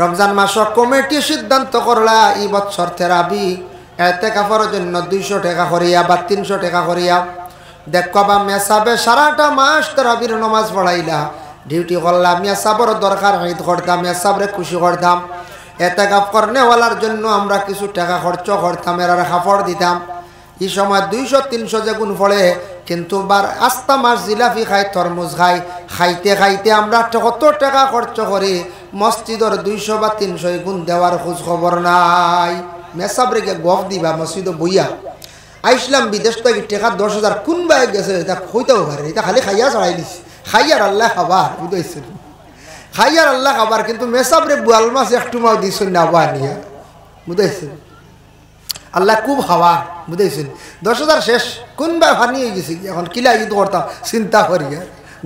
রমজান মাস committee সিদ্ধান্ত করলা এই বছর থেরাপি এতেকাফের জন্য 200 টাকা করিয়া বা 300 টাকা করিয়া দেখো বা মেসাবে সারাটা মাস তেরাবির নামাজ পড়াইলা ডিউটি করলাম মেসাবর দরকার ঈদ করতাম মেসাবরে খুশি করতাম এতেকাফ করনেওয়ালার জন্য আমরা কিছু টাকা খরচ করতাম এর খাফড় দিতাম এই সময় 200-300 যে গুণ পড়ে কিন্তু বার আস্তা মাস জিলাপি খাই তরমুজ খাইতে খাইতে আমরা কত টাকা খরচ করি মসজিদর 200 বা 300 গুণ দেওয়ার খোঁজ খবর নাই মেসাবরে গফ দিবা মসজিদ বইয়া আইসলাম বিদেশ থেকে টাকা 10,000 কোন বাই গেছে এটা হইতেও পারে এটা খালি খাইয়া চড়াই দিছি খাইয়ার আল্লাহ খাবার বুঝাইছেন খাইয়ার আল্লাহ খাবার কিন্তু মেসাবরে বুয়াল মাছ একটু মাও দিছেন না বানিয়া বুঝাইছেন আল্লাহ খুব খাবার বুঝাইছেন 10,000 শেষ কোন বাই ফানিয়ে গেছি এখন কিলা ঈদ করতাম চিন্তা করি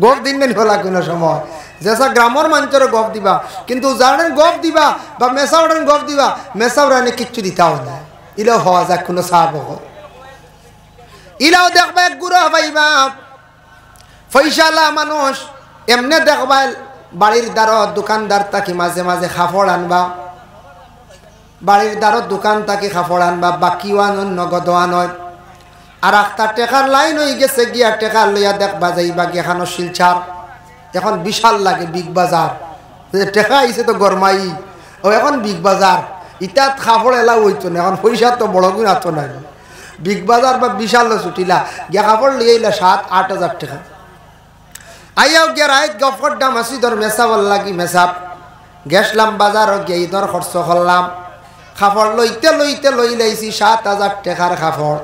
গপ দিন নেন হলা কোনো সময় যেসা গ্রামের মানুষের গপ দিবা কিন্তু যারেন গপ দিবা বা মেসাউরেন গপ দিবা মেসাউরানি কিচ্ছু দিতাও না ইলাও হওয়া যাক কোনো সাহাব ইলাও দেখবা এক গুড়া পাইবা পয়সালা মানুষ এমনে দেখবা বাড়ির দ্বারত দোকানদার তাকে মাঝে মাঝে খাফড় আনবা বাড়ির দ্বারত দোকান তাকে খাফড় আনবা বাকিও আনন নগদ আনয় আর একটা টেকার লাইন হয়ে গেছে গিয়া টেকার লইয়া দেখবা যাইবা গিয়াখানো শিলচার এখন বিশাল লাগে বিগ বাজার টেকা আইছে তো গরমাই ও এখন বিগ বাজার ইটাত খাফড় এলা হইতো না এখন পয়সা তো বড় গুণ আতো না বিগ বাজার বা বিশাল ছুটিলা গিয়া কাপড় লিয়ে 7-8 হাজার টাকা আইয়াও গিয়া রাইত গফর দাম আসিদর মেসাবল লাগি মেসাব গেছলাম বাজার গিয়ে ঈদর খরচ করলাম কাপড় লইতে লইতে লই লাইছি 7,000 টাকার কাপড়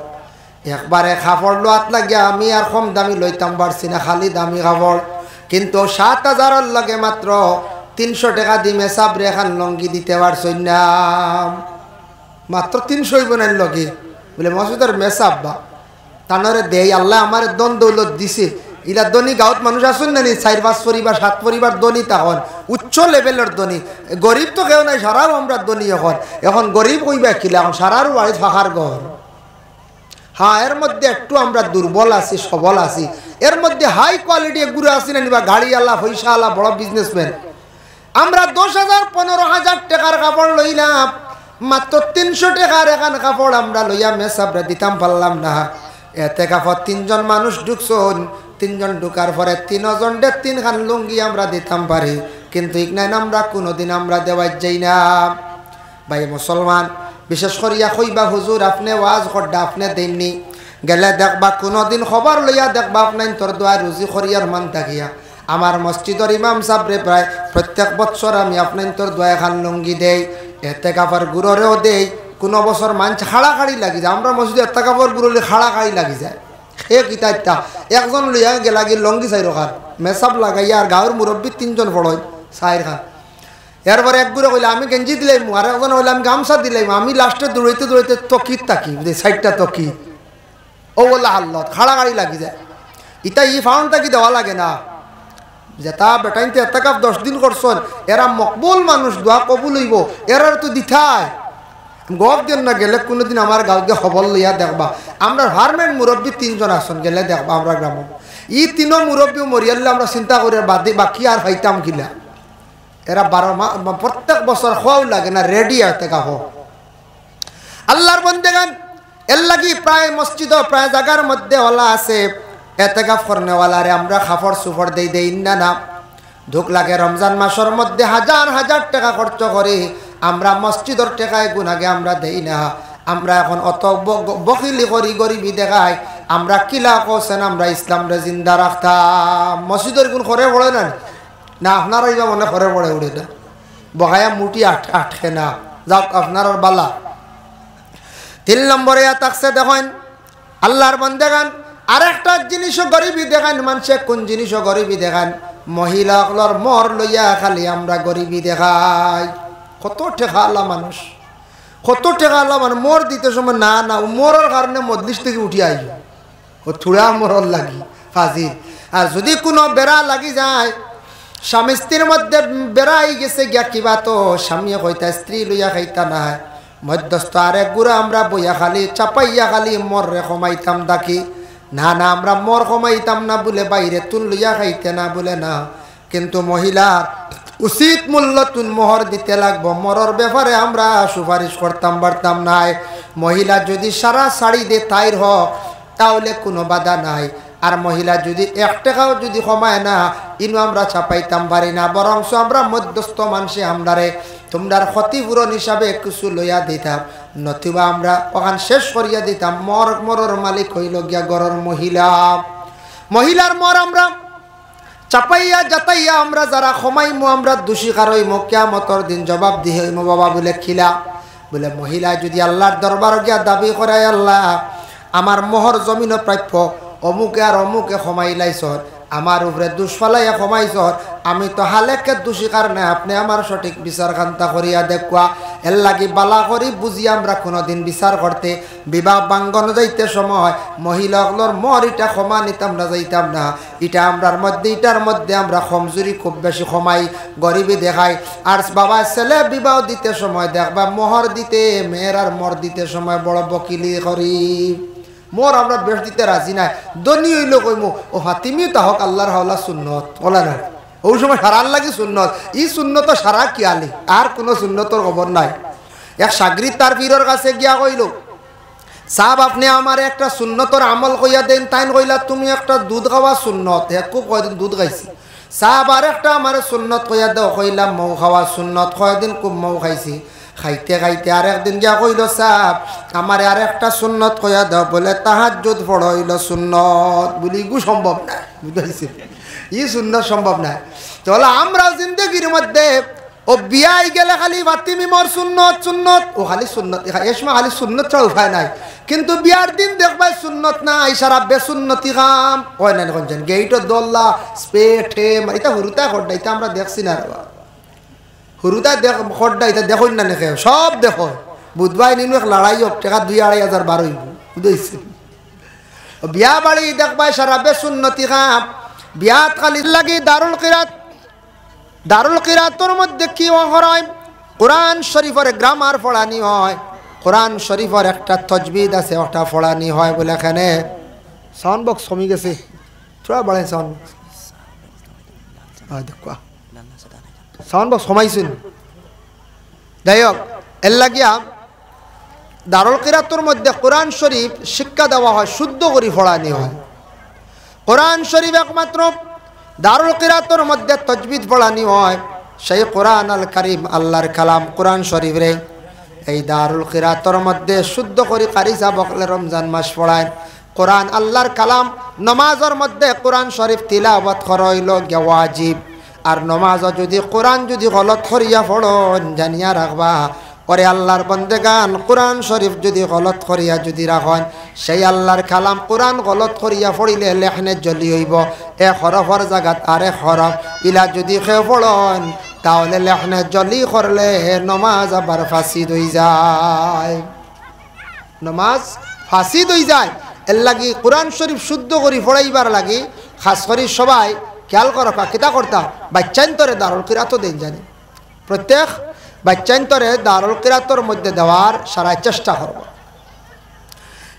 একবারে কাপড় লোয়াত লাগিয়া আমি আর কম দামি লইতাম পারছি না খালি দামি কাপড় কিন্তু 7,000 লগে মাত্র 300 টাকা দি মেসাব রেখান লঙ্গি দিতে পারছই না মাত্র 300 বনাই লগে বলে মসজিদের মেসাব বা তানরে দেই আল্লাহ আমার দন দৌলত দিছে ইলা ধনী গাঁৱত মানুষ আসুন না 4-5 পরিবার 7 পরিবার ধনী তখন উচ্চ লেভেলের ধনী গরিব তো কেউ নাই সারাও আমরা ধনী এখন গরিব কইবা কিলা এখন সারারও বাড়ি ফাঁকার ঘর হ্যাঁ এর মধ্যে একটু আমরা দুর্বল আছি সবল আছি এর মধ্যে হাই কোয়ালিটি এগুলো আছি না নিবা গাড়ি আল্লাহ পয়সা আল্লাহ বড় বিজনেসম্যান আমরা 10,000-15,000 টাকার কাপড় লইলাম মাত্র 300 টাকার এখান কাপড় আমরা লইয়া মেসাবরে দিতাম পারলাম না এতে কাপড় 3 জন মানুষ ঢুকছন 3 জন ঢুকার পরে 3 জন 3 খান লুঙ্গি আমরা দিতাম পারি কিন্তু ইগনাইন আমরা কোনোদিন আমরা দেওয়াই যাই না ভাই মুসলমান বিশেষ করিয়া কইবা হুজুর আপনি ওয়াজ করডা আপনি দেননি গেলে দেখবা কোনোদিন খবর লইয়া দেখবা আপনার তোর দোয়া রুজি করিয়ার মান থাকিয়া আমার মসজিদের ইমাম সাহেবরে প্রায় প্রত্যেক বছর আমি আপনার তোর দোয়া খান লুঙ্গি দেই এতে কাপড় গুড়রেও দেই কোনো বছর মানুষ খাড়াখাড়ি লাগি যায় আমরা মসজিদে এতে কাপড় গুড়লে খাড়াখাড়ি লাগি যায় সে কিতা একজন লইয়া গেলাগি লঙ্গি চাই রখান মেসাব লাগাইয়া আর গাঁৱৰ মুরব্বী 3 জন পড়য় 4 খান এরপরে এক গুড়ে কইলে আমি গেঞ্জি দিলাম আর একজন হইলে আমি গামছা দিলাম আমি লাস্টে দৌড়াইতে দৌড়াইতে তকিত তাকি সাইডটা তকি ও বললা হাল্লত খাড়াখাড়ি লাগি যায় ইতা ই ফাউন্ড তাকি দেওয়া লাগে না যেটা বেটাইতে এত কাপ 10 দিন করছন এরা মকবুল মানুষ দোয়া কবুল হইব এরার তো দিথায় গপ দেন না গেলে কোনোদিন আমার গাঁৱতে খবর লইয়া দেখবা আমরা হারমেন মুরব্বী 3 জন আসন গেলে দেখবা আমরা গ্রাম ই 3 মুরব্বী মরিয়ালে আমরা চিন্তা করে বাদে বাকি আর খাইতাম কিলা এরা 12 মাস প্রত্যেক বছর খাওয়াও লাগে না রেডি আতে কাহ আল্লাহর বন্দেগান এর লাগি প্রায় মসজিদ প্রায় জায়গার মধ্যে ওলা আছে এতেকাফ করনেওয়ালারে আমরা খাফড় সুফড় দেই না ধুক লাগে রমজান মাসের মধ্যে হাজার হাজার টাকা খরচ করে আমরা মসজিদের টাকায় গুনাগে আমরা দেই না আমরা এখন অত বকিলি করি গরিবি দেখাই আমরা কিলা কোসেন আমরা ইসলামরে জিন্দা রাখতাম মসজিদের গুণ করে পড়ে না না আপনারা ইবা মনে করে পড়ে উড়ে না বহায়া মুটি আটকে না যাও আপনার বালা 3 নম্বরে থাকছে দেখেন আল্লাহর বন্দেগান আরেকটা জিনিসও গরিবি দেখান মানুষে কোন জিনিসও গরিবি দেখান মহিলাগুলোর মর লইয়া খালি আমরা গরিবি দেখাই কত টাকা আল্লাহ মানুষ কত টাকা আল্লাহ মানুষ মর দিতে সময় না না মরের কারণে মজলিস থেকে উঠি আইব ও থুড়া মরর লাগি ফাজিল আর যদি কোনো বেড়া লাগি যায় স্বামী স্ত্রীর মধ্যে বেড়াই গেছে গিয়া কিবা তো স্বামী কইতা স্ত্রী লইয়া খাইতা না মধ্যস্থ আরেক গুড়া আমরা বইয়া খালি চাপাইয়া খালি মর রে কমাইতাম ডাকি না না আমরা মর কমাইতাম না বলে বাইরে তুল লইয়া খাইতে না বলে না কিন্তু মহিলার উচিত মূল্য তুন মোহর দিতে লাগবো। মরর ব্যাপারে আমরা সুপারিশ করতাম পারতাম নাই। মহিলা যদি সারা শাড়ি দে তাইর হোক তাহলে কোনো বাধা নাই। আর মহিলা যদি 1 টাকাও যদি কমায় না ইনু আমরা ছাপাইতাম পারি না, বরংস আমরা মধ্যস্থ মানুষে আমরারে তোমরার ক্ষতিপূরণ হিসাবে কিছু লইয়া দিতাম, নতুবা আমরা ওখান শেষ করিয়া দিতাম। মরর মালিক হইল গিয়া ঘরের মহিলা। মহিলার মর আমরা চাপাইয়া যাতাইয়া আমরা যারা ক্ষমাইমু আমরা দোষী কারইমু, কিয়ামতের দিন জবাব দিয়ে হইমু বাবা বলে খিলা। বলে মহিলা যদি আল্লাহর দরবার গিয়া দাবি করে, আল্লাহ আমার মোহর জমিন প্রাপ্য, অমুকে আর অমুকে ক্ষমাইলাইছ, আমার উপরে দোষ ফেলাইয়া ক্ষমাইছ, আমি তো হালেকে দোষী কারণে আপনি আমার সঠিক বিচার খান্তা করিয়া দেখুয়া। এর লাগি বালা করি বুঝি আমরা কোনোদিন বিচার করতে বিবাহ বাঙ্গন যাইতে সময় মহিলাগুলোর মর এটা ক্ষমা নিতাম না, যাইতাম না। এটা আমরার মধ্যে এটার মধ্যে আমরা কমজোরি খুব বেশি ক্ষমাই, গরিবি দেখাই। আর বাবা ছেলে বিবাহ দিতে সময় দেখবা মোহর দিতে মেয়ের আর মর দিতে সময় বড় বকিলি করি। মোর আমরা বেশ দিতে রাজি নাই, দনি হইল কইমু ও হাতিমিও তাহক আল্লাহর হাওলা সুন্নত বলে না। ওই সময় সারার লাগি সুন্নত, ই সুন্নত সারা কি আলি, আর কোনো সুন্নতর খবর নাই। এক সাগরিদ তার পীরের কাছে গিয়া কইল, সাহেব আপনি আমার একটা সুন্নতর আমল কইয়া দেন। তাইন কইলা তুমি একটা দুধ খাওয়া সুন্নত, খুব কয়দিন দুধ খাইছি। সাহেব আর একটা আমার সুন্নত কইয়া দাও। কইলাম মৌ খাওয়া সুন্নত, কয়দিন খুব মৌ খাইছি। খাইতে খাইতে আর একদিন গিয়া কইল, সাহেব আমার আর একটা সুন্নত কইয়া দাও। বলে তাহাজ্জুদ পড় হইল সুন্নত। বলি ইগু সম্ভব না, বুঝাইছি ই সুন্নত সম্ভব না। তাহলে আমরা জিন্দগির মধ্যে ও বিয়াই গেলে খালি বাতিমি মোর সুন্নত সুন্নত, ও খালি সুন্নত এসমা খালি সুন্নত ছাড়া উপায় নাই। কিন্তু বিয়ার দিন দেখবাই সুন্নত নাই, সারা বেসুন্নতি কাম হয় না। কোনছেন গেইটো দোল্লা স্পেটে এটা হুরুতা খড্ডা, এটা আমরা দেখছি না রে হুরুতা দেখ খড্ডা, এটা দেখুন না দেখে সব দেখো। বুধবার নিনু এক লড়াই হোক টাকা 2-2,500 বার হইব, বুঝেছি। বিয়া বাড়ি দেখবাই সারা বেসুন্নতি কাম। বিয়াত খালি লাগি দারুল কিরাত, দারুল কিরাতর মধ্যে কি হয়? কোরআন শরীফের গ্রামার পড়ানি হয়, কোরআন শরীফের একটা তজবিদ আছে ওটা পড়ানি হয়। বলে এখানে সাউন্ড বক্স কমে গেছে, থোড়া বাড়াই সাউন্ড বক্স, দেখো সাউন্ড বক্স কমাইছেন। যাই হোক, এর লাগিয়া দারুল কিরাতর মধ্যে কোরআন শরীফ শিক্ষা দেওয়া হয়, শুদ্ধ করে পড়ানি হয়। কোরআন শরীফ একমাত্র দারুল কিরাতর মধ্যে তজবিদ পড়ানি হয়। সেই কোরআন আল কারিম আল্লাহর কালাম কোরআন শরীফ রে এই দারুল কিরাতর মধ্যে শুদ্ধ করে কারি সাবকলে রমজান মাস পড়ায়। কোরআন আল্লাহর কালাম নমাজের মধ্যে কোরআন শরীফ তিলাওয়াত করা হইল ওয়াজিব। আর নমাজও যদি কোরআন যদি গলত করিয়া পড়ন জানিয়া রাখবা, পরে আল্লাহর বন্দেগান কোরআন শরীফ যদি গলত করিয়া যদি রাখেন, সেই আল্লাহর কালাম কোরআন গলত করিয়া পড়িলে লেখনে জলি হইব। এক হরফর জায়গাত আরেক হরফ ইলা যদি খেয়ে পড়ন তাহলে লেখনে জলি করলে নমাজ আবার ফাঁসিদ হয়ে যায়, নমাজ ফাঁসিদ হয়ে যায়। এর লাগি কোরআন শরীফ শুদ্ধ করি পড়াইবার লাগি খাস করি সবাই খেয়াল করো। কিতা করতা বাচ্চান্তরে দারুল কিরাত দেন জানি, প্রত্যেক বাচ্চান্তরে দারুল কিরাতর মধ্যে দেওয়ার সারা চেষ্টা করব।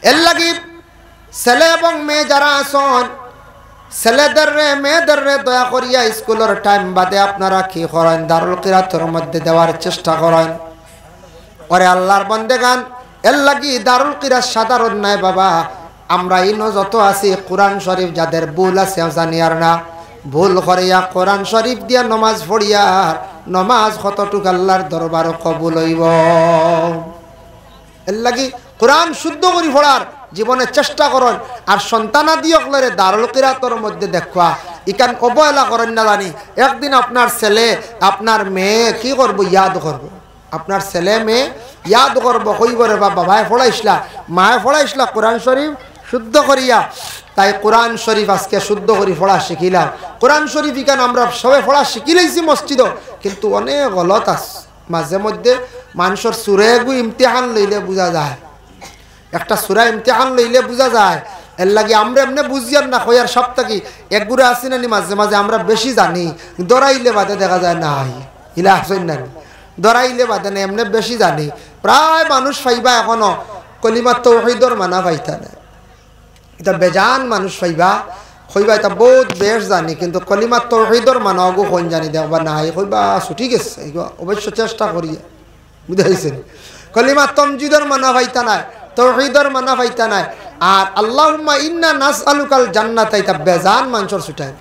এর লাগি ছেলে এবং মেয়ে যারা আসন, ছেলেদের রে মেয়েদের রে দয়া করিয়া স্কুলের টাইম বাদে আপনারা কি করেন, দারুল কিরাতর মধ্যে দেওয়ার চেষ্টা করেন। ওরে আল্লাহর বন্দেগান, এর লাগি দারুল কিরাত সাধারণ নাই বাবা। আমরা ইনো যত আছি কোরআন শরীফ যাদের ভুল আছে জানিয়ার না, ভুল করিয়া কোরআন শরীফ দিয়া নমাজ পড়িয়া নমাজ কতটুক আল্লাহর দরবার কবুল হইব। এর লাগি কোরআন শুদ্ধ করে পড়ার জীবনে চেষ্টা করেন। আর সন্তানাদি অকলরে দারুল কিরাতর মধ্যে দেখা ইকান অবহেলা করেন না জানি। একদিন আপনার ছেলে আপনার মেয়ে কি করবো, ইয়াদ করবো, আপনার ছেলে মেয়ে ইয়াদ করবো, কইব রে বাবা ভাই পড়াইসলা মায়ে পড়াইসলা কোরআন শরীফ শুদ্ধ করিয়া। তাই কোরআন শরীফ আজকে শুদ্ধ করে পড়া শিখিলাম। কোরআন শরীফ ইকান আমরা সবাই পড়া শিখিলেছি মসজিদ, কিন্তু অনেক গলত আছে। মাঝে মধ্যে মানুষের সুরে গু ইমতিহান লইলে বোঝা যায়, একটা সুরা ইমতিহান লইলে বোঝা যায়। এর লাগে আমরা এমনি বুঝিয়ার না কয়ার সপ্তাহে এক গুড়ে আসি না, মাঝে মাঝে আমরা বেশি জানি, দৌড়াইলে বাদে দেখা যায় নাই ইলা আসেন না, দৌড়াইলে বাদে না এমনি বেশি জানি। প্রায় মানুষ পাইবা এখনো কলিমা তাওহীদর মানা পাইতা না, এটা বেজান মানুষ পাইবা কইবা এটা বহুত বেশ জানি কিন্তু কলিমা তৌহিদর মানগো কোন জানি দেখবা না কইবা ছুটি গেছে অবশ্য চেষ্টা করি বুঝাইছেন কলিমা তমজিদর মানা পাইতা নাই তৌহিদর মানা পাইতা নাই আর আল্লাহুম্মা ইন্না নাসআলুকাল জান্নাত এটা বেজান মানুষের ছুটায়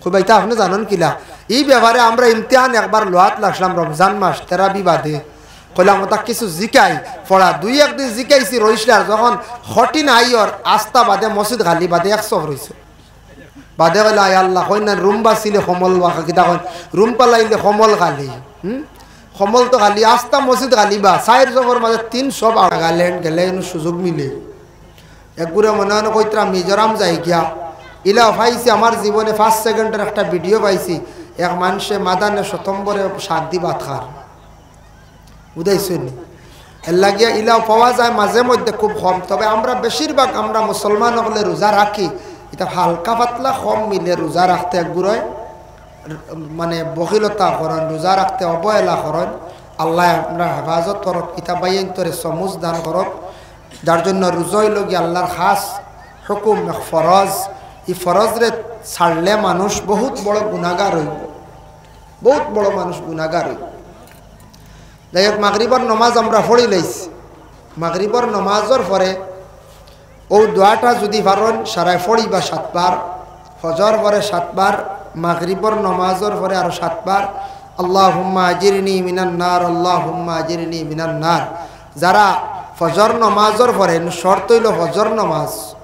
কইবা এটা আপনি জানেন কিলা এই ব্যাপারে আমরা ইমতিহান একবার লোয়াত লাগলাম রমজান মাস তেরাবি বাদে কইলাম ওটা কিছু জিকাই পড়া দুই একদিন জিকাইছি রইসলার যখন কঠিন আইয়র আস্থা বাদে মসজিদ খালি বাদে 100 রইছে বাদে কইলা আয় আল্লাহ কই না রুম বাসিলে কমল ওয়াকা কিতা কই রুম পালাইলে কমল খালি কমল তো খালি আস্থা মসজিদ খালি বা সাইর জবর মাঝে 300 আড়া গালেন গেলে সুযোগ মিলে একগুরে মনে হয় কইত্রা মিজোরাম যাই গিয়া ইলা পাইছি আমার জীবনে 5 সেকেন্ডের একটা ভিডিও পাইছি এক মানুষে মাদানে সতম্বরে 7 দি ভাত খার বুঝাইছেন এর লাগিয়া ইলাও পাওয়া যায় মাঝে মধ্যে খুব কম তবে আমরা বেশিরভাগ আমরা মুসলমান হলে রোজা রাখি এটা হালকা পাতলা কম মিলে রোজা রাখতে একগুড়য় মানে বকিলতা করেন রোজা রাখতে অবহেলা করেন আল্লাহ আমরা হেফাজত করক ইতা বাইন তোরে সমুজ দান করক যার জন্য রোজাই লগি আল্লাহর খাস হুকুম ফরজ এই ফরজরে ছাড়লে মানুষ বহুত বড় গুনাহগার হইব বহুত বড় মানুষ গুনাহগার হইব যাই হোক মাগরিবর নমাজ আমরা পড়ি লাইছি মাগরিবর নমাজের পরে ও দোয়াটা যদি পারেন সারায় পড়ি বা 7 বার ফজর পরে 7 বার মাগরিবর নমাজের পরে আরো 7 বার আল্লাহুম্মা আজিরনি মিনান নার আল্লাহুম্মা আজিরনি মিনান নার যারা ফজর নমাজের পরে শর্ত হইল ফজর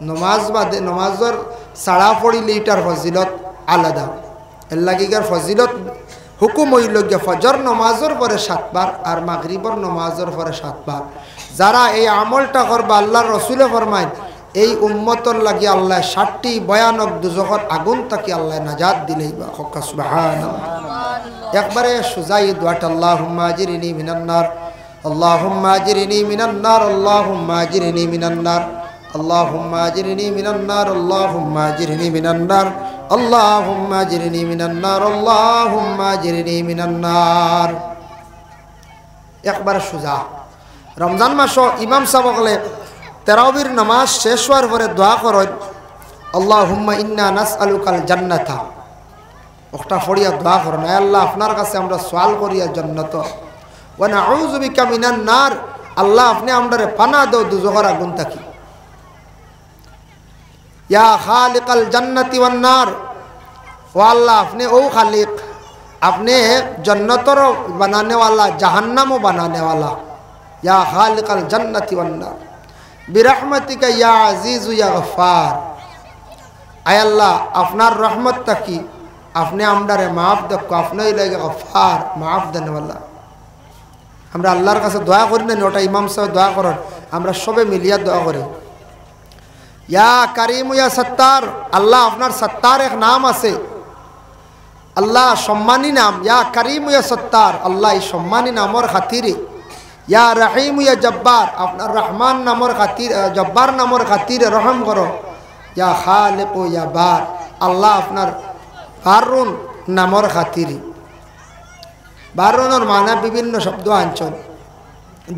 নমাজ বাদে নমাজের সাড়া পড়িলে এটার ফজিলত আলাদা এর লাগিগার ফজিলত হুকুম হইল গিয়া ফজর নমাজের পরে 7 বার আর মাগরিবর নমাজের পরে 7 বার যারা এই আমলটা করবা আল্লাহর রাসূলে ফরমায় এই উম্মতর লাগি আল্লাহ 60টি ভয়ানক দুজখর আগুন থেকে আল্লাহ নাজাত দিলেইবা হক্কা সুবহানাল্লাহ একবারে সুজাই দোয়াটা আল্লাহুম্মা আজিরনি মিনান নার আল্লাহুম্মা আজিরনি মিনান নার আল্লাহুম্মা আজিরনি মিনান নার আল্লাহুম্মা আজিরনি মিনান নার আল্লাহুম্মা আজিরনি মিনান নার আল্লাহুম্মা আজিরনি মিনান নার আল্লাহুম্মা আজিরনি মিনান নার একবার সুজা রমজান মাস ইমাম সাহেব বলে তারাবির নামাজ শেষ হওয়ার পরে দোয়া করেন আল্লাহুম্মা ইন্না নাসআলুকাল জান্নাতা ওটা ফড়িয়া দোয়া করেন আয় আল্লাহ আপনার কাছে আমরা সওয়াল করিয়া জান্নাত ওয়া নাউযু বিকা মিনান নার আল্লাহ আপনি আমরারে পানা দাও দুজখের আগুন থেকে ইয়া খালিকাল জান্নাতি ওয়ান নার ও আল্লাহ আপনি ও খালিক আপনি জান্নাতর বানানে वाला জাহান্নামও বানানে वाला ইয়া খালিকাল জান্নাতি ওয়ান নার বিরহমাতিকা ইয়া আজিজু ইয়া গফফার আয় আল্লাহ আপনার রহমত তাকি আপনি আমরারে maaf দেখো আপনিই লাগে গফফার maaf দেনে वाला আমরা আল্লাহর কাছে দোয়া করি না ওটা ইমাম সাহেব দোয়া করেন আমরা সবে মিলিয়া দোয়া করি ইয়া কারীম ইয়া সত্তার আল্লাহ আপনার সত্তার এক নাম আছে আল্লাহ সম্মানী নাম ইয়া কারীম ইয়া সত্তার আল্লাহ এই সম্মানী নামের খাতিরে ইয়া রহিম ইয়া জব্বার আপনার রহমান নামের খাতির জব্বার নামের খাতিরে রহম করো ইয়া খালিক ইয়া বার আল্লাহ আপনার বারুন নামের খাতিরে বারুনের মানে বিভিন্ন শব্দ আনছেন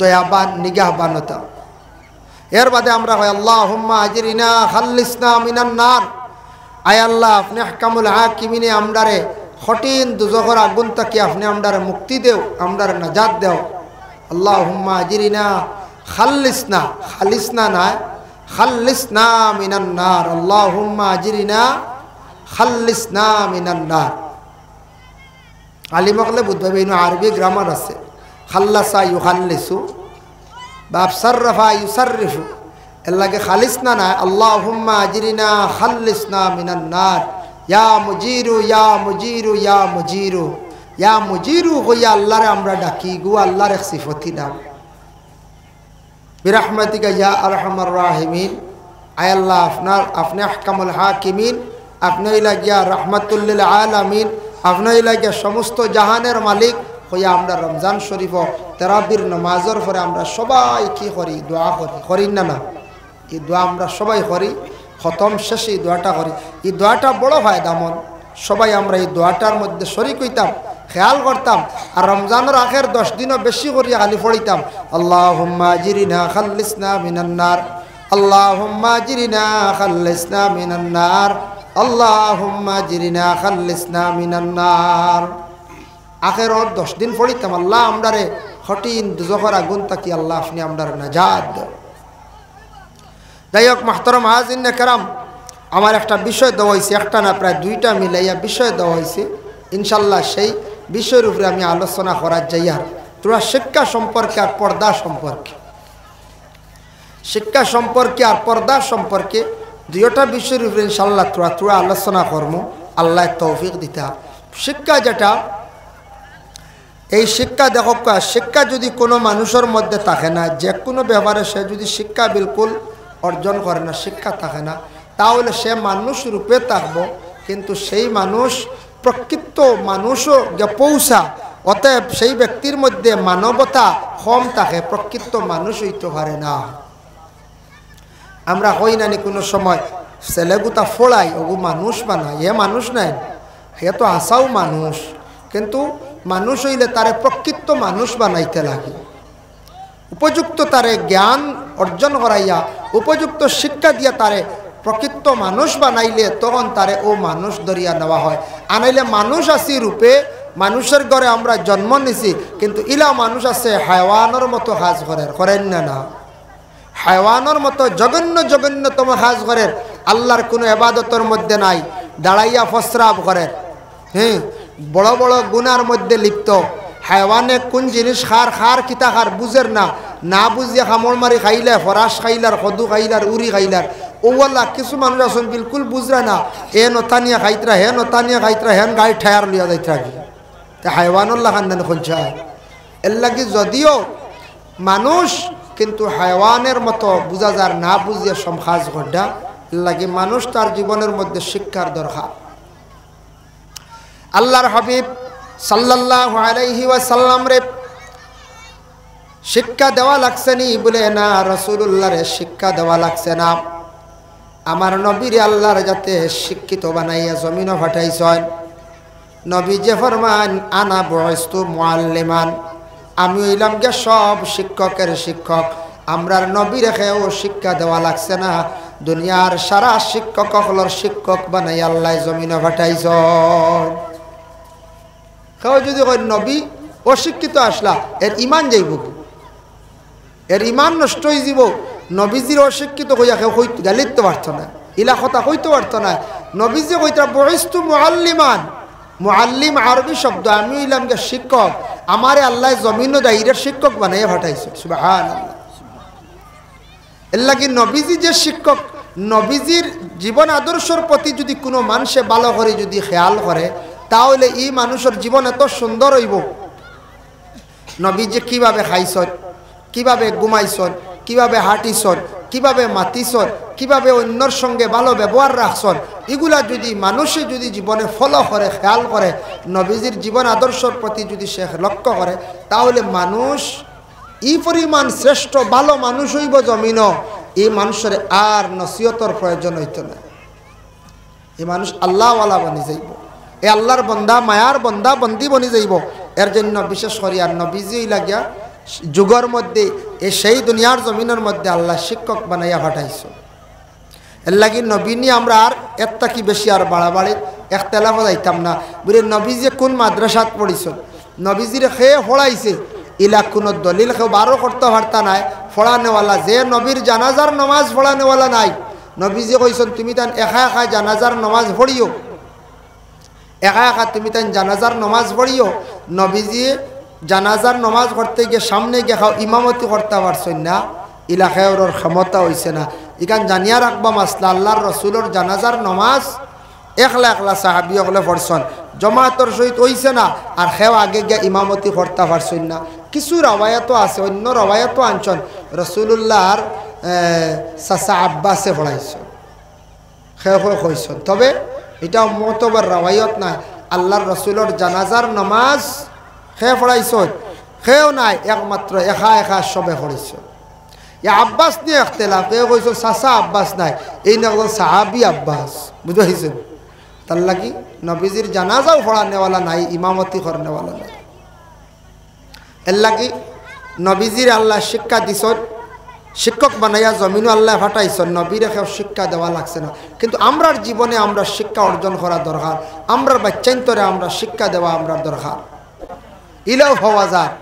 দয়াবান নিগাহবানতা এর বাদে আমরা কই আল্লাহুম্মা আজিরিনা খাল্লিসনা মিনান নার আয় আল্লাহ আপনি আহকামুল হাকিমিনে আমরারে কঠিন দুজখের আগুন থেকে আপনি আমরারে মুক্তি দেও আমরারে নাজাত দেও আল্লাহুম্মা আজিরিনা খাল্লিসনা খালিসনা না খাল্লিসনা মিনান নার আল্লাহুম্মা আজিরিনা খাল্লিসনা মিনান নার আলিমকলে বুঝবে ইনো আরবি গ্রামার আছে খাল্লাসা ইউখাল্লিসু বাপ সাররাফা ইউসাররিফু এলাকে খালিসনা না আল্লাহুম্মা আজিরিনা খাল্লিসনা মিনান নার ইয়া মুজিরু ইয়া মুজিরু ইয়া মুজিরু ইয়া মুজিরু হইয়া আল্লাহরে আমরা ডাকি গো আল্লাহর এক সিফতি নাম বিরহমাতিকা ইয়া আরহামার রাহিমিন আয় আল্লাহ আপনার আপনি আহকামুল হাকিমিন আপনি লাগিয়া রাহমাতুল লিল আলামিন আপনি লাগিয়া সমস্ত জাহানের মালিক হইয়া আমরা রমজান শরীফ তারাবির নামাজের পরে আমরা সবাই কি করি দোয়া করি না না এই দোয়া আমরা সবাই করি খতম শেষে এই দোয়াটা করি এই দোয়াটা বড় ফায়দামন সবাই আমরা এই দোয়াটার মধ্যে শরীক হইতাম খেয়াল করতাম আর রমজানের আখের 10 দিনও বেশি করিয়া খালি পড়িতাম আল্লাহুম্মা আজিরিনা খাল্লিসনা মিনান নার আল্লাহুম্মা আজিরিনা খাল্লিসনা মিনান নার আল্লাহুম্মা জিরিনা খাল্লিসনা মিনান নার। আখিরত 10 দিন পড়িতাম আল্লাহ আমরারে কঠিন দুজখের আগুন তাকি আল্লাহ আপনি আমরার নাজাত দাও। যাই হোক মাহতারাম হাজিরিনে কেরাম, আমার একটা বিষয় দেওয়া হয়েছে, একটা না প্রায় 2টা মিলাইয়া বিষয় দেওয়া হয়েছে। ইনশাল্লাহ সেই বিষয়ের উপরে আমি আলোচনা করার যাই। আর তোরা শিক্ষা সম্পর্কে আর পর্দা সম্পর্কে, শিক্ষা সম্পর্কে আর পর্দা সম্পর্কে 2টা বিষয়ের উপরে ইনশাল্লাহ তোরা আলোচনা করব, আল্লাহ তৌফিক দিতা। শিক্ষা যেটা, এই শিক্ষা দেখো, শিক্ষা যদি কোনো মানুষের মধ্যে থাকে না, যে কোনো ব্যাপারে সে যদি শিক্ষা বিলকুল অর্জন করে না, শিক্ষা থাকে না, তাহলে সে মানুষ রূপে থাকব, কিন্তু সেই মানুষ প্রকৃত মানুষও পৌঁছা। অতএব সেই ব্যক্তির মধ্যে মানবতা কম থাকে, প্রকৃত মানুষ হইতে পারে না। আমরা হই নানি কোনো সময় ছেলেগুতা ফোড়াই, ওগু মানুষ বানাই, এ মানুষ নাই, হে তো আসাও মানুষ, কিন্তু মানুষ হইলে তারে প্রকৃত মানুষ বানাইতে লাগে। উপযুক্ত তারে জ্ঞান অর্জন করাইয়া, উপযুক্ত শিক্ষা দিয়া তারে প্রকৃত মানুষ বানাইলে তখন তারে ও মানুষ ধরিয়া নেওয়া হয়। আনাইলে মানুষ আসি রূপে, মানুষের ঘরে আমরা জন্ম নিছি, কিন্তু ইলা মানুষ আছে হায়ওয়ানের মতো কাজ করেন না, হায়ওয়ানের মতো জঘন্য জঘন্যতম কাজ করেন, আল্লাহর কোনো ইবাদতের মধ্যে নাই, দাঁড়াইয়া প্রস্রাব করেন, বড় বড় গুনার মধ্যে লিপ্ত। হায়ওয়ানে কোন জিনিস খার কিতা খার বুঝের না বুঝিয়া খামড় মারি খাইলে, ফরাস খাইলার, কদু খাইলার, উড়ি খাইলার। ওওয়ালা কিছু মানুষ আছেন বিলকুল বুঝরা না, এ নতানিয়া খাইতরা, হে নতানিয়া খাইতরা, হেন গাড়ি ঠায়ার লিয়া যাইতরা কি হায়ওয়ানুল্লাহ খান্দান খুঁজছায়। এর লাগি যদিও মানুষ, কিন্তু হায়ওয়ানের মতো বুঝা যার না বুঝিয়া সমখাজ ঘটা। এর লাগি মানুষ তার জীবনের মধ্যে শিক্ষার দরকার। আল্লাহর হাবিব সাল্লাল্লাহু আলাইহি ওয়াসাল্লাম রে শিক্ষা দেওয়া লাগছে নি বলে না, রাসূলুল্লাহ রে শিক্ষা দেওয়া লাগছে না। আমার নবীর আল্লাহর যাতে শিক্ষিত বানাইয়া জমিনও পাঠাইছেন। নবী যে ফরমান আনা বুইস্তু মুআল্লিমান, আমি হইলাম গে সব শিক্ষকের শিক্ষক। আমরার নবী রেখেও শিক্ষা দেওয়া লাগছে না, দুনিয়ার সারা শিক্ষক হলর শিক্ষক বানাই আল্লাহ জমিনও পাঠাইছেন। কেউ যদি কয় নবী অশিক্ষিত আসলা, এর ইমান যাইব, এর ইমান নষ্ট হয়ে যাব। নবীজির অশিক্ষিত হইয়া কেউ গালিত পারত না, ইলা কথা কইতে পারত না। নবীজি কইতা বুইস্তু মুআল্লিমান, মুআল্লিম আরবি শব্দ, আমি হইলাম গে শিক্ষক, আমারে আল্লাহ জমিন ও দাইরের শিক্ষক বানাইয়া পাঠাইছে। সুবহানাল্লাহ। এর লাগি নবীজি যে শিক্ষক, নবীজির জীবন আদর্শের প্রতি যদি কোনো মানুষে ভালো করে যদি খেয়াল করে, তাহলে এই মানুষের জীবন এত সুন্দর হইব। নবীজি কিভাবে খাইছন, কিভাবে ঘুমাইছন, কিভাবে হাঁটিছন, কিভাবে মাতিছন, কিভাবে অন্যর সঙ্গে ভালো ব্যবহার রাখছন, এগুলা যদি মানুষে যদি জীবনে ফলো করে, খেয়াল করে, নবীজির জীবন আদর্শের প্রতি যদি সে লক্ষ্য করে, তাহলে মানুষ এই পরিমাণ শ্রেষ্ঠ ভালো মানুষ হইব জমিন। এই মানুষের আর নসিহতর প্রয়োজন হইত না। এই মানুষ আল্লাহওয়ালা বনি যাইব, এ আল্লাহর বন্দা, মায়ার বন্দা বন্দি বনি যাইব। এর জন্য বিশেষ করে আর নবীজি লাগিয়া যুগের মধ্যে সেই দুনিয়ার জমিনের মধ্যে আল্লাহ শিক্ষক বানাইয়া পাঠাইছ। এর লাগি নবী নিয়ে আমরা আর একটা কি বেশি আর বাড়াবাড়ি একতলাফ যাইতাম না। বলে নবীজি কোন মাদ্রাসাত পড়িছ, নবীজির খেয়ে পড়াইছে, ইলা কোনো দলিল কেউ বারো করতে পারতা নাই পড়ানেওয়ালা, যে নবীর জানাজার নমাজ পড়ানেওয়ালা নাই। নবীজি কইছেন তুমি তান একা একা জানাজার নমাজ পড়িও, একা একা তুমি তান জানাজার নমাজ পড়িও। নবীজি জানাজার নমাজ করতে গিয়ে সামনে গিয়ে খাও ইমামতি করতে পারছেন না, ইলাকায় ওর ক্ষমতা হয়েছে না। ইখান জানিয়া রাখবা মাসলা, আল্লাহর রসুলোর জানাজার নমাজ একলা একলা সাহাবি হলে পড়ছেন, জমাতর সহিত হইছে না, আর সেও আগে গিয়া ইমামতি করতে পারছেন না। কিছু রবায়াতও আছে, অন্য রবায়াতও আনছেন রসুল্লাহর চাচা আব্বাসে পড়াইছেন, সেও কইছেন। তবে এটা মতবার রবায়ত নাই, আল্লাহর রসুলোর জানাজার নমাজ সে পড়াইছেন, সেও নাই, একমাত্র একা একা সবে পড়াইছেন। আব্বাস নিয়ে একতেলা, কেউ কইছেন চাচা আব্বাস নাই, এই না সাহাবি আব্বাস, বুঝতে পারছেন। তার লাগি নবীজির জানাজাও পড়ানেওয়ালা নাই, ইমামতি করনেওয়ালা নাই। এর লাগি নবীজির আল্লাহ শিক্ষা দিছেন, শিক্ষক বানাইয়া জমিনও আল্লাহ ফাটাইছেন, নবীরে কেউ শিক্ষা দেওয়া লাগছে না। কিন্তু আমরার জীবনে আমরা শিক্ষা অর্জন করা দরকার, আমরার বাচ্চান্তরে আমরা শিক্ষা দেওয়া আমরা দরকার। ইলাও হওয়া যায়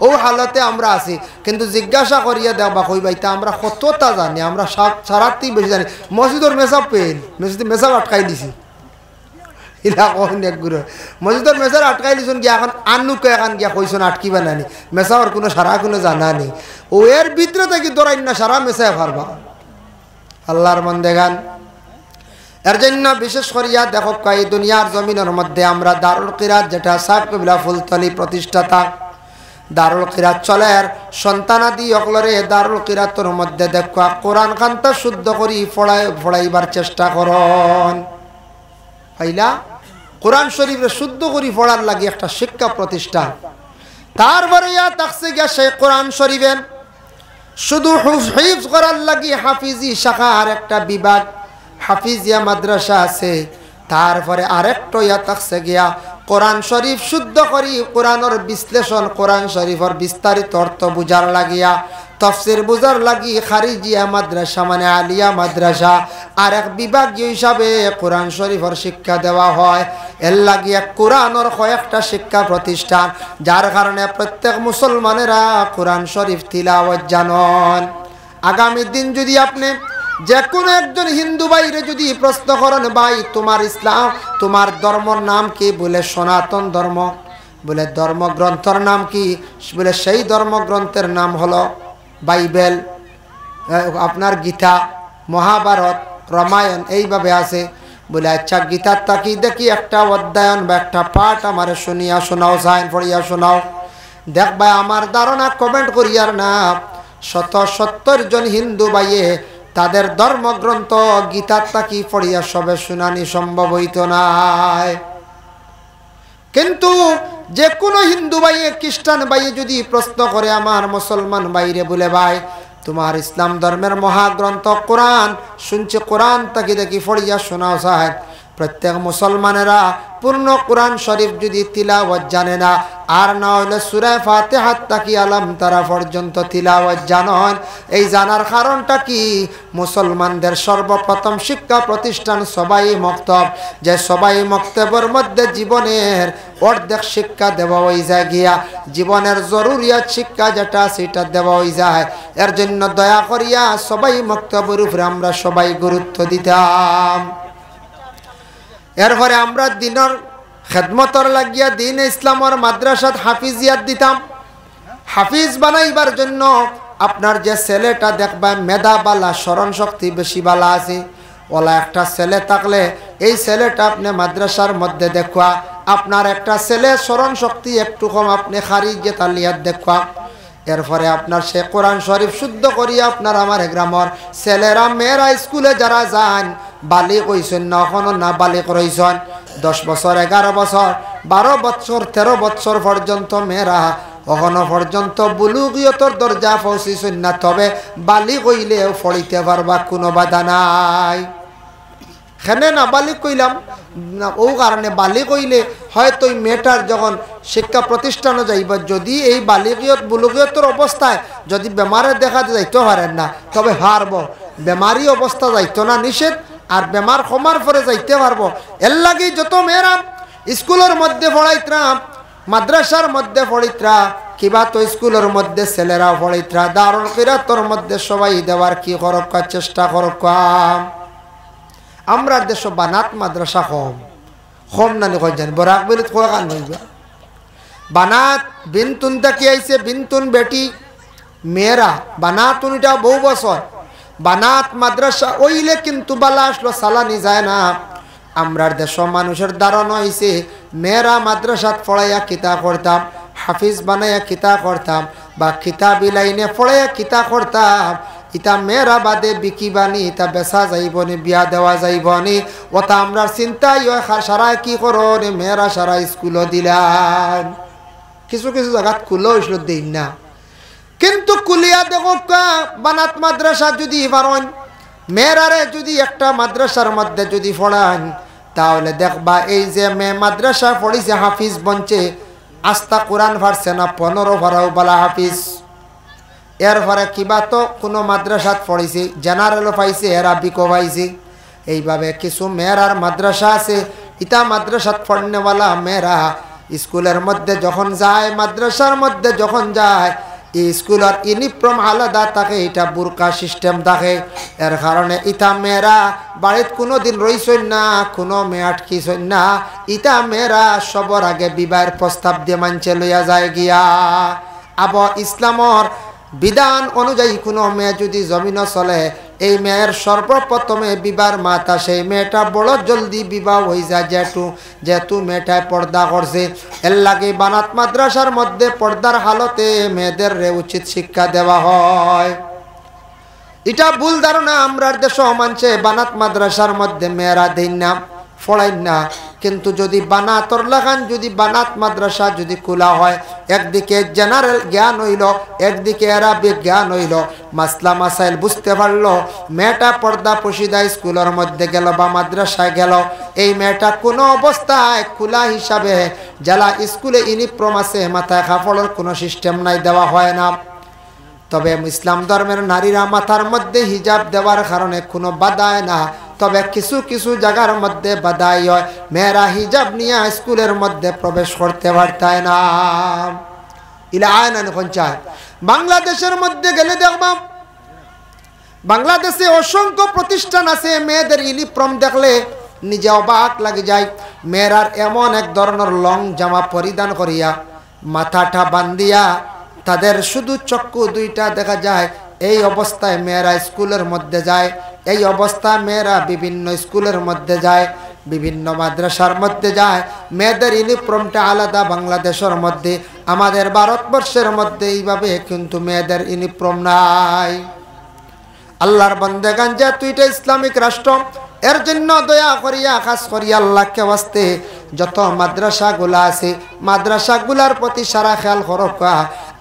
ও হালতে আমরা আছি, কিন্তু জিজ্ঞাসা করিয়া দেওয়া কইবাইতা আমরা কতটা জানি, আমরা সারাতেই বেশি জানি। মসজিদের মেসাব পেন, মেসাব আটকাই দিছি, ইলা কখন এক গুরু মসজিদের মেসার আটকাই দিছুন গিয়া এখন আনুকে এখন গিয়া কইসন আটকিবা নানি, মেসাওয়ার কোনো সারা কোনো জানা নেই। ও এর ভিতরে থেকে দৌড়াই না সারা মেসায় পারবা। আল্লাহর মন্দে গান এর জন্য বিশেষ করিয়া দেখো এই দুনিয়ার জমিনের মধ্যে আমরা দারুল কিরাত, যেটা সাহেব কবিলা ফুলতলি প্রতিষ্ঠাতা দারুল কিরাত চলের সন্তানাদি অকলরে দারুল কিরাতর মধ্যে দেখো কোরআন কান্তা শুদ্ধ করি পড়াইবার চেষ্টা করন। পাইলা কোরআন শরীফে শুদ্ধ করি পড়ার লাগে একটা শিক্ষা প্রতিষ্ঠান। তারপরে ইয়া থাকছে গিয়া সেই কোরআন শরীফে শুধু হিফজ করার লাগি হাফিজি শাখার একটা বিভাগ, হাফিজিয়া মাদ্রাসা আছে। তারপরে আরেকটা ইয়া থাকছে গিয়া কোরআন শরীফ শুদ্ধ করি কোরআনের বিশ্লেষণ, কোরআন শরীফের বিস্তারিত অর্থ বুঝার লাগিয়া, তফসির বুঝার লাগি খারিজিয়া মাদ্রাসা মানে আলিয়া মাদ্রাসা আরেক বিভাগীয় হিসাবে কোরআন শরীফের শিক্ষা দেওয়া হয়। এর লাগিয়া কোরআনের কয়েকটা শিক্ষা প্রতিষ্ঠান, যার কারণে প্রত্যেক মুসলমানেরা কোরআন শরীফ তিলাওয়াত জানেন। আগামী দিন যদি আপনি যে কোনো একজন হিন্দু ভাইরে যদি প্রশ্ন করেন, ভাই তোমার ইসলাম তোমার ধর্মর নাম কি, বলে সনাতন ধর্ম। বলে ধর্মগ্রন্থর নাম কি, বলে সেই ধর্মগ্রন্থের নাম হলো বাইবেল, আপনার গীতা, মহাভারত, রামায়ণ এইভাবে আছে। বলে আচ্ছা গীতার তাকি দেখি একটা অধ্যায়ন বা একটা পাঠ আমার শুনিয়া শোনাও, সাইন পড়িয়া শোনাও। দেখবা আমার ধারণা কমেন্ট করিয়ার না 70 জন হিন্দু ভাইয়ে তাদের ধর্মগ্রন্থ গীতার তাকি পড়িয়া সবে শুনানি সম্ভব হইত নাই। কিন্তু যে কোনো হিন্দু ভাইয়ে খ্রিস্টান ভাইয়ে যদি প্রশ্ন করে আমার মুসলমান ভাইরে, বলে ভাই তোমার ইসলাম ধর্মের মহাগ্রন্থ কোরআন শুনছে, কোরআন তাকে দেখি পড়িয়া শোনাও সাহেব। প্রত্যেক মুসলমানেরা পূর্ণ কোরআন শরীফ যদি তিলাওয়াত জানে না, আর না হইলে সূরা ফাতিহা তাকি আলাম তারা পর্যন্ত তিলাওয়াত জানেন। এই জানার কারণটা কি, মুসলমানদের সর্বপ্রথম শিক্ষা প্রতিষ্ঠান সবাই মক্তব, যে সবাই মক্তবের মধ্যে জীবনের অর্ধেক শিক্ষা দেওয়া হয়ে যায় গিয়া, জীবনের জরুরিয়াত শিক্ষা যেটা সেটা দেওয়া হয়ে যায়। এর জন্য দয়া করিয়া সবাই মক্তবের উপরে আমরা সবাই গুরুত্ব দিতাম। এরপরে আমরা দিনের খেদমতর লাগিয়া দিন ইসলামর মাদ্রাসাত হাফিজিয়াত দিতাম। হাফিজ বানাইবার জন্য আপনার যে ছেলেটা দেখবা মেধা বালা, স্মরণ শক্তি বেশি বালা আছে, ওলা একটা ছেলে থাকলে এই ছেলেটা আপনি মাদ্রাসার মধ্যে দেখুয়া, আপনার একটা ছেলে স্মরণ শক্তি একটু কম, আপনি খারিজে তালিয়াত দেখুয়া। এরপরে আপনার সে কোরআন শরীফ শুদ্ধ করিয়া আপনার আমার গ্রামের ছেলেরা মেয়েরা স্কুলে যারা যান, বালিক হইছেন না এখনো না বালিক রইছেন, 10 বছর 11 বছর 12 বছর 13 বছর পর্যন্ত মেয়েরা এখনো পর্যন্ত বুলুগিয়তর দরজা পৌঁছিছেন না, তবে বালিক হইলেও পড়িতে পারবা, কোনো বাধা নাই। খেনে না বালিক কইলাম না, ও কারণে বালিক হইলে হয়তো ওই মেয়েটার যখন শিক্ষা প্রতিষ্ঠানে যাইব, যদি এই বালিকিয়ত বুলুকিয়তর অবস্থায় যদি বেমারে দেখা যাইতে পারেন না, তবে হারব। বেমারি অবস্থা যাইতো না নিষেধ, আর বেমার কমার পরে যাইতে পারবো। এর লাগি যত মেয়েরা স্কুলের মধ্যে পড়াইতরা, মাদ্রাসার মধ্যে পড়িতরা, কিবা তো স্কুলের মধ্যে ছেলেরা পড়িতরা, দারুল কিরাতর মধ্যে সবাই দেওয়ার কি করক্কা চেষ্টা করক্কা। আমরা দেশ বানাত মাদ্রাসা কম নানি কই জানি বরাক বেলিত কয় কান হইবা। বানাত বিনতুন তাকি আইছে, বিনতুন বেটি মেয়েরা, বানাতুন এটা বহু বছর বানাত মাদ্রাসা ওইলে কিন্তু বালা আসলো সালানি যায় না। আমরার দেশ মানুষের ধারণা হয়েছে মেয়েরা মাদ্রাসাত পড়াইয়া কিতা করতাম, হাফিজ বানাইয়া কিতা করতাম, বা কিতাবি লাইনে পড়াইয়া কিতা করতাম, ইতা মেয়েরা বাদে বিকিবানি, ইতা বেচা যাইবনি, বিয়া দেওয়া যাইবনি, ওটা আমরা চিন্তাই সারা কি করো রে, মেয়েরা সারা স্কুলও দিলাম, কিছু কিছু জায়গাত কুলো হইছিল দিন না। কিন্তু কুলিয়া দেখো বানাত মাদ্রাসা যদি পারেন, মেয়েরারে যদি একটা মাদ্রাসার মধ্যে যদি পড়ান, তাহলে দেখবা এই যে মেয়ে মাদ্রাসা পড়িছে হাফিজ বনছে, আস্তা কোরআন পারছে না, 15 বারাও বালা হাফিজ। এরপরে কিবা তো কোনো মাদ্রাসাত পড়েছি, জেনারেলও পাইছে, এরাবিকও পাইছি। এইভাবে কিছু মেয়েরার মাদ্রাসা আছে, ইতা মাদ্রাসাত পড়নেওয়ালা মেয়েরা স্কুলের মধ্যে যখন যায়, মাদ্রাসার মধ্যে যখন যায়, স্কুলের ইউনিফর্ম আলাদা থাকে, এটা বুরকা সিস্টেম থাকে। এর কারণে ইতা মেয়েরা বাড়িত কোনো দিন রইছই না, কোনো মেয়ে আটকিছই না। ইতা মেয়েরা সবর আগে বিবাহের প্রস্তাব দিয়ে মানছে লইয়া যায় গিয়া। আব ইসলামর বিধান অনুযায়ী কোনো মেয়ে যদি জমিন চলে, এই মেয়ের সর্বপ্রথমে বিবাহ মাতা, সেই মেয়েটা বড় জলদি বিবাহ হয়ে যায়, যেহেতু মেয়েটায় পর্দা করছে। এর লাগে বানাত মাদ্রাসার মধ্যে পর্দার হালতে মেয়েদের উচিত শিক্ষা দেওয়া হয়। এটা ভুল ধারণা, আমরার দেশ মানছে বানাত মাদ্রাসার মধ্যে মেয়েরা দেন না, পড়াই না। কিন্তু যদি বানাতর লাগান, যদি বানাত মাদ্রাসা যদি খোলা হয়, একদিকে জেনারেল জ্ঞান হইল, একদিকে আরবিক জ্ঞান হইল, মাসলা মাসাইল বুঝতে পারলো, মেয়েটা পর্দা পশিদা স্কুলের মধ্যে গেল বা মাদ্রাসায় গেল, এই মেয়েটা কোনো অবস্থায় খোলা হিসাবে যারা স্কুলে ইউনিফর্ম আছে, মাথায় কাপড়ের কোনো সিস্টেম নাই, দেওয়া হয় না। তবে ইসলাম ধর্মের নারীরা মাথার মধ্যে হিজাব দেওয়ার কারণে কোনো বাধায় না, তবে কিছু কিছু জায়গার মধ্যে বাধাই হয়, মেয়েরা হিজাব নিয়ে স্কুলের মধ্যে প্রবেশ করতে পারতায় না। ইলা আয়না কোন চায়। বাংলাদেশের মধ্যে গেলে দেখবা, বাংলাদেশে অসংখ্য প্রতিষ্ঠান আছে, মেয়েদের ইউনিফর্ম দেখলে নিজে অবাক লাগে যায়। মেয়েরার এমন এক ধরনের লং জামা পরিধান করিয়া, মাথাটা বান্ধিয়া, তাদের শুধু চক্ষু দুইটা দেখা যায়, এই অবস্থায় মেয়েরা স্কুলের মধ্যে যায়। এই অবস্থায় মেয়েরা বিভিন্ন স্কুলের মধ্যে যায়, বিভিন্ন মাদ্রাসার মধ্যে যায়। মেয়েদের ইউনিফর্মটা আলাদা বাংলাদেশের মধ্যে, আমাদের ভারতবর্ষের মধ্যে এইভাবে কিন্তু মেয়েদের ইউনিফর্ম নাই। আল্লাহর বান্দাগান, যেহেতু এটা ইসলামিক রাষ্ট্র, এর জন্য দয়া করিয়া খাস করিয়া আল্লাহকে ওয়াস্তে যত মাদ্রাসাগুলা আছে, মাদ্রাসাগুলার প্রতি সারা খেয়াল করকা।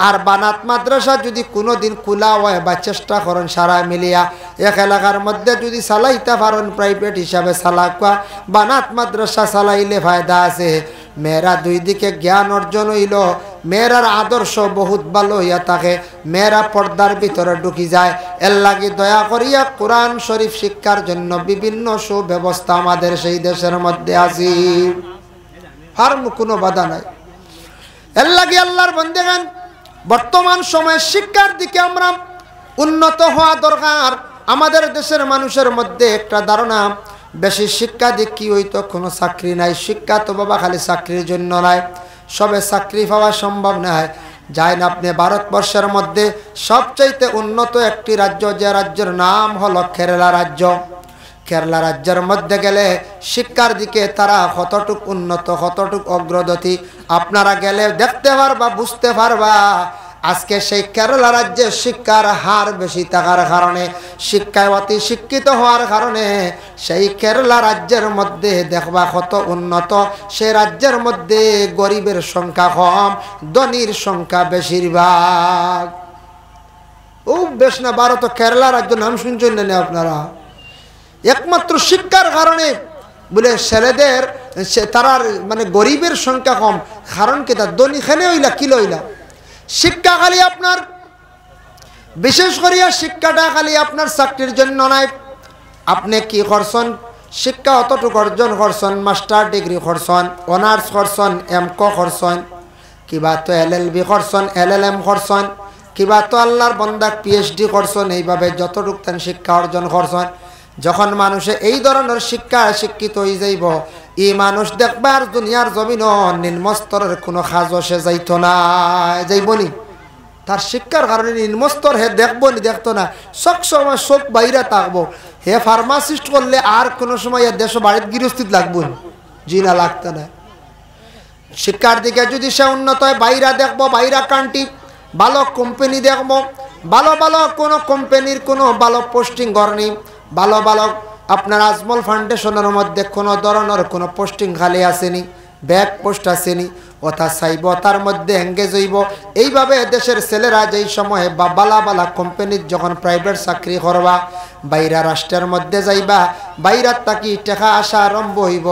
আর বানাত মাদ্রাসা যদি কোনো দিন খোলা হয় বা চেষ্টা করেন সারা মিলিয়া এক এলাকার মধ্যে যদি চালাইতে পারেন, প্রাইভেট হিসাবে চালাকা, বানাত মাদ্রাসা চালাইলে ফায়দা আছে। মেয়েরা দুই দিকে জ্ঞান অর্জন হইল, মেয়েরার আদর্শ বহুত ভালো হইয়া থাকে, মেয়েরা পর্দার ভিতরে ঢুকি যায়। এর লাগে দয়া করিয়া কোরআন শরীফ শিক্ষার জন্য বিভিন্ন সুব্যবস্থা আমাদের সেই দেশের মধ্যে আছে, আর কোনো বাধা নাই। এর লাগে আল্লাহর বান্দাগান, বর্তমান সময়ে শিক্ষার দিকে আমরা উন্নত হওয়া দরকার। আমাদের দেশের মানুষের মধ্যে একটা ধারণা, বেশি শিক্ষা দিয়ে কি হইতো, কোনো চাকরি নাই। শিক্ষা তো বাবা খালি চাকরির জন্য নাই, সবে চাকরি পাওয়া সম্ভব নয়। যাই না আপনি ভারতবর্ষের মধ্যে সবচাইতে উন্নত একটি রাজ্য, যে রাজ্যের নাম হলো কেরালা রাজ্য। কেরালা রাজ্যের মধ্যে গেলে শিক্ষার দিকে তারা কতটুক উন্নত, কতটুক অগ্রগতি আপনারা গেলে দেখতে পারবা, বুঝতে পারবা। আজকে সেই কেরালা রাজ্যের শিক্ষার হার বেশি থাকার কারণে, শিক্ষায় অতি শিক্ষিত হওয়ার কারণে সেই কেরালা রাজ্যের মধ্যে দেখবা কত উন্নত। সেই রাজ্যের মধ্যে গরিবের সংখ্যা কম, ধনীর সংখ্যা বেশিরভাগ। ও বেশ না, ভারত কেরালা রাজ্য নাম শুনছেন না আপনারা? একমাত্র শিক্ষার কারণে বলে ছেলেদের তারার মানে গরিবের সংখ্যা কম। কারণ কি, তার ধনী খেলে হইলা কি লইলা। শিক্ষা খালি আপনার, বিশেষ করিয়া শিক্ষাটা খালি আপনার চাকরির জন্য নাই। আপনি কি করছেন, শিক্ষা অতটুকু অর্জন করছেন, মাস্টার ডিগ্রি করছেন, অনার্স করছেন, এমক করছেন, কিবা তো LLB করছেন, LLM করছেন, কিবা তো আল্লাহর বন্দাক PhD করছেন। এইভাবে যতটুকু তেন শিক্ষা অর্জন করছেন, যখন মানুষে এই ধরনের শিক্ষা শিক্ষিত হয়ে যাইব, এই মানুষ দেখবার দুনিয়ার জমিন নিম্নস্তরের কোনো কাজও সে যাইতো না, যাইবনি। তার শিক্ষার কারণে নিম্নস্তর হে দেখবো নি, দেখতো না, সব সময় সব বাইরে থাকবো। হে ফার্মাসিস্ট করলে আর কোনো সময় দেশ বাড়িতে গৃহস্থিত লাগবো জি না, লাগতো না। শিক্ষার দিকে যদি সে উন্নত হয়, বাইরা দেখবো, বাইরা কান্ট্রি, ভালো কোম্পানি দেখবো, ভালো ভালো কোনো কোম্পানির কোনো ভালো পোস্টিং করনি, ভালো ভালো আপনার আজমল ফাউন্ডেশনের মধ্যে কোনো ধরনের কোনো পোস্টিং খালি আসেনি, ব্যাক পোস্ট আসেনি, ওটা চাইব তার মধ্যে এঙ্গেজ হইব। এইভাবে দেশের ছেলেরা যেই সময়ে বা বালা বালা কোম্পানির যখন প্রাইভেট চাকরি করবা, বাইরা রাষ্ট্রের মধ্যে যাইবা, বাইরার তাকি টেকা আসা আরম্ভ হইব।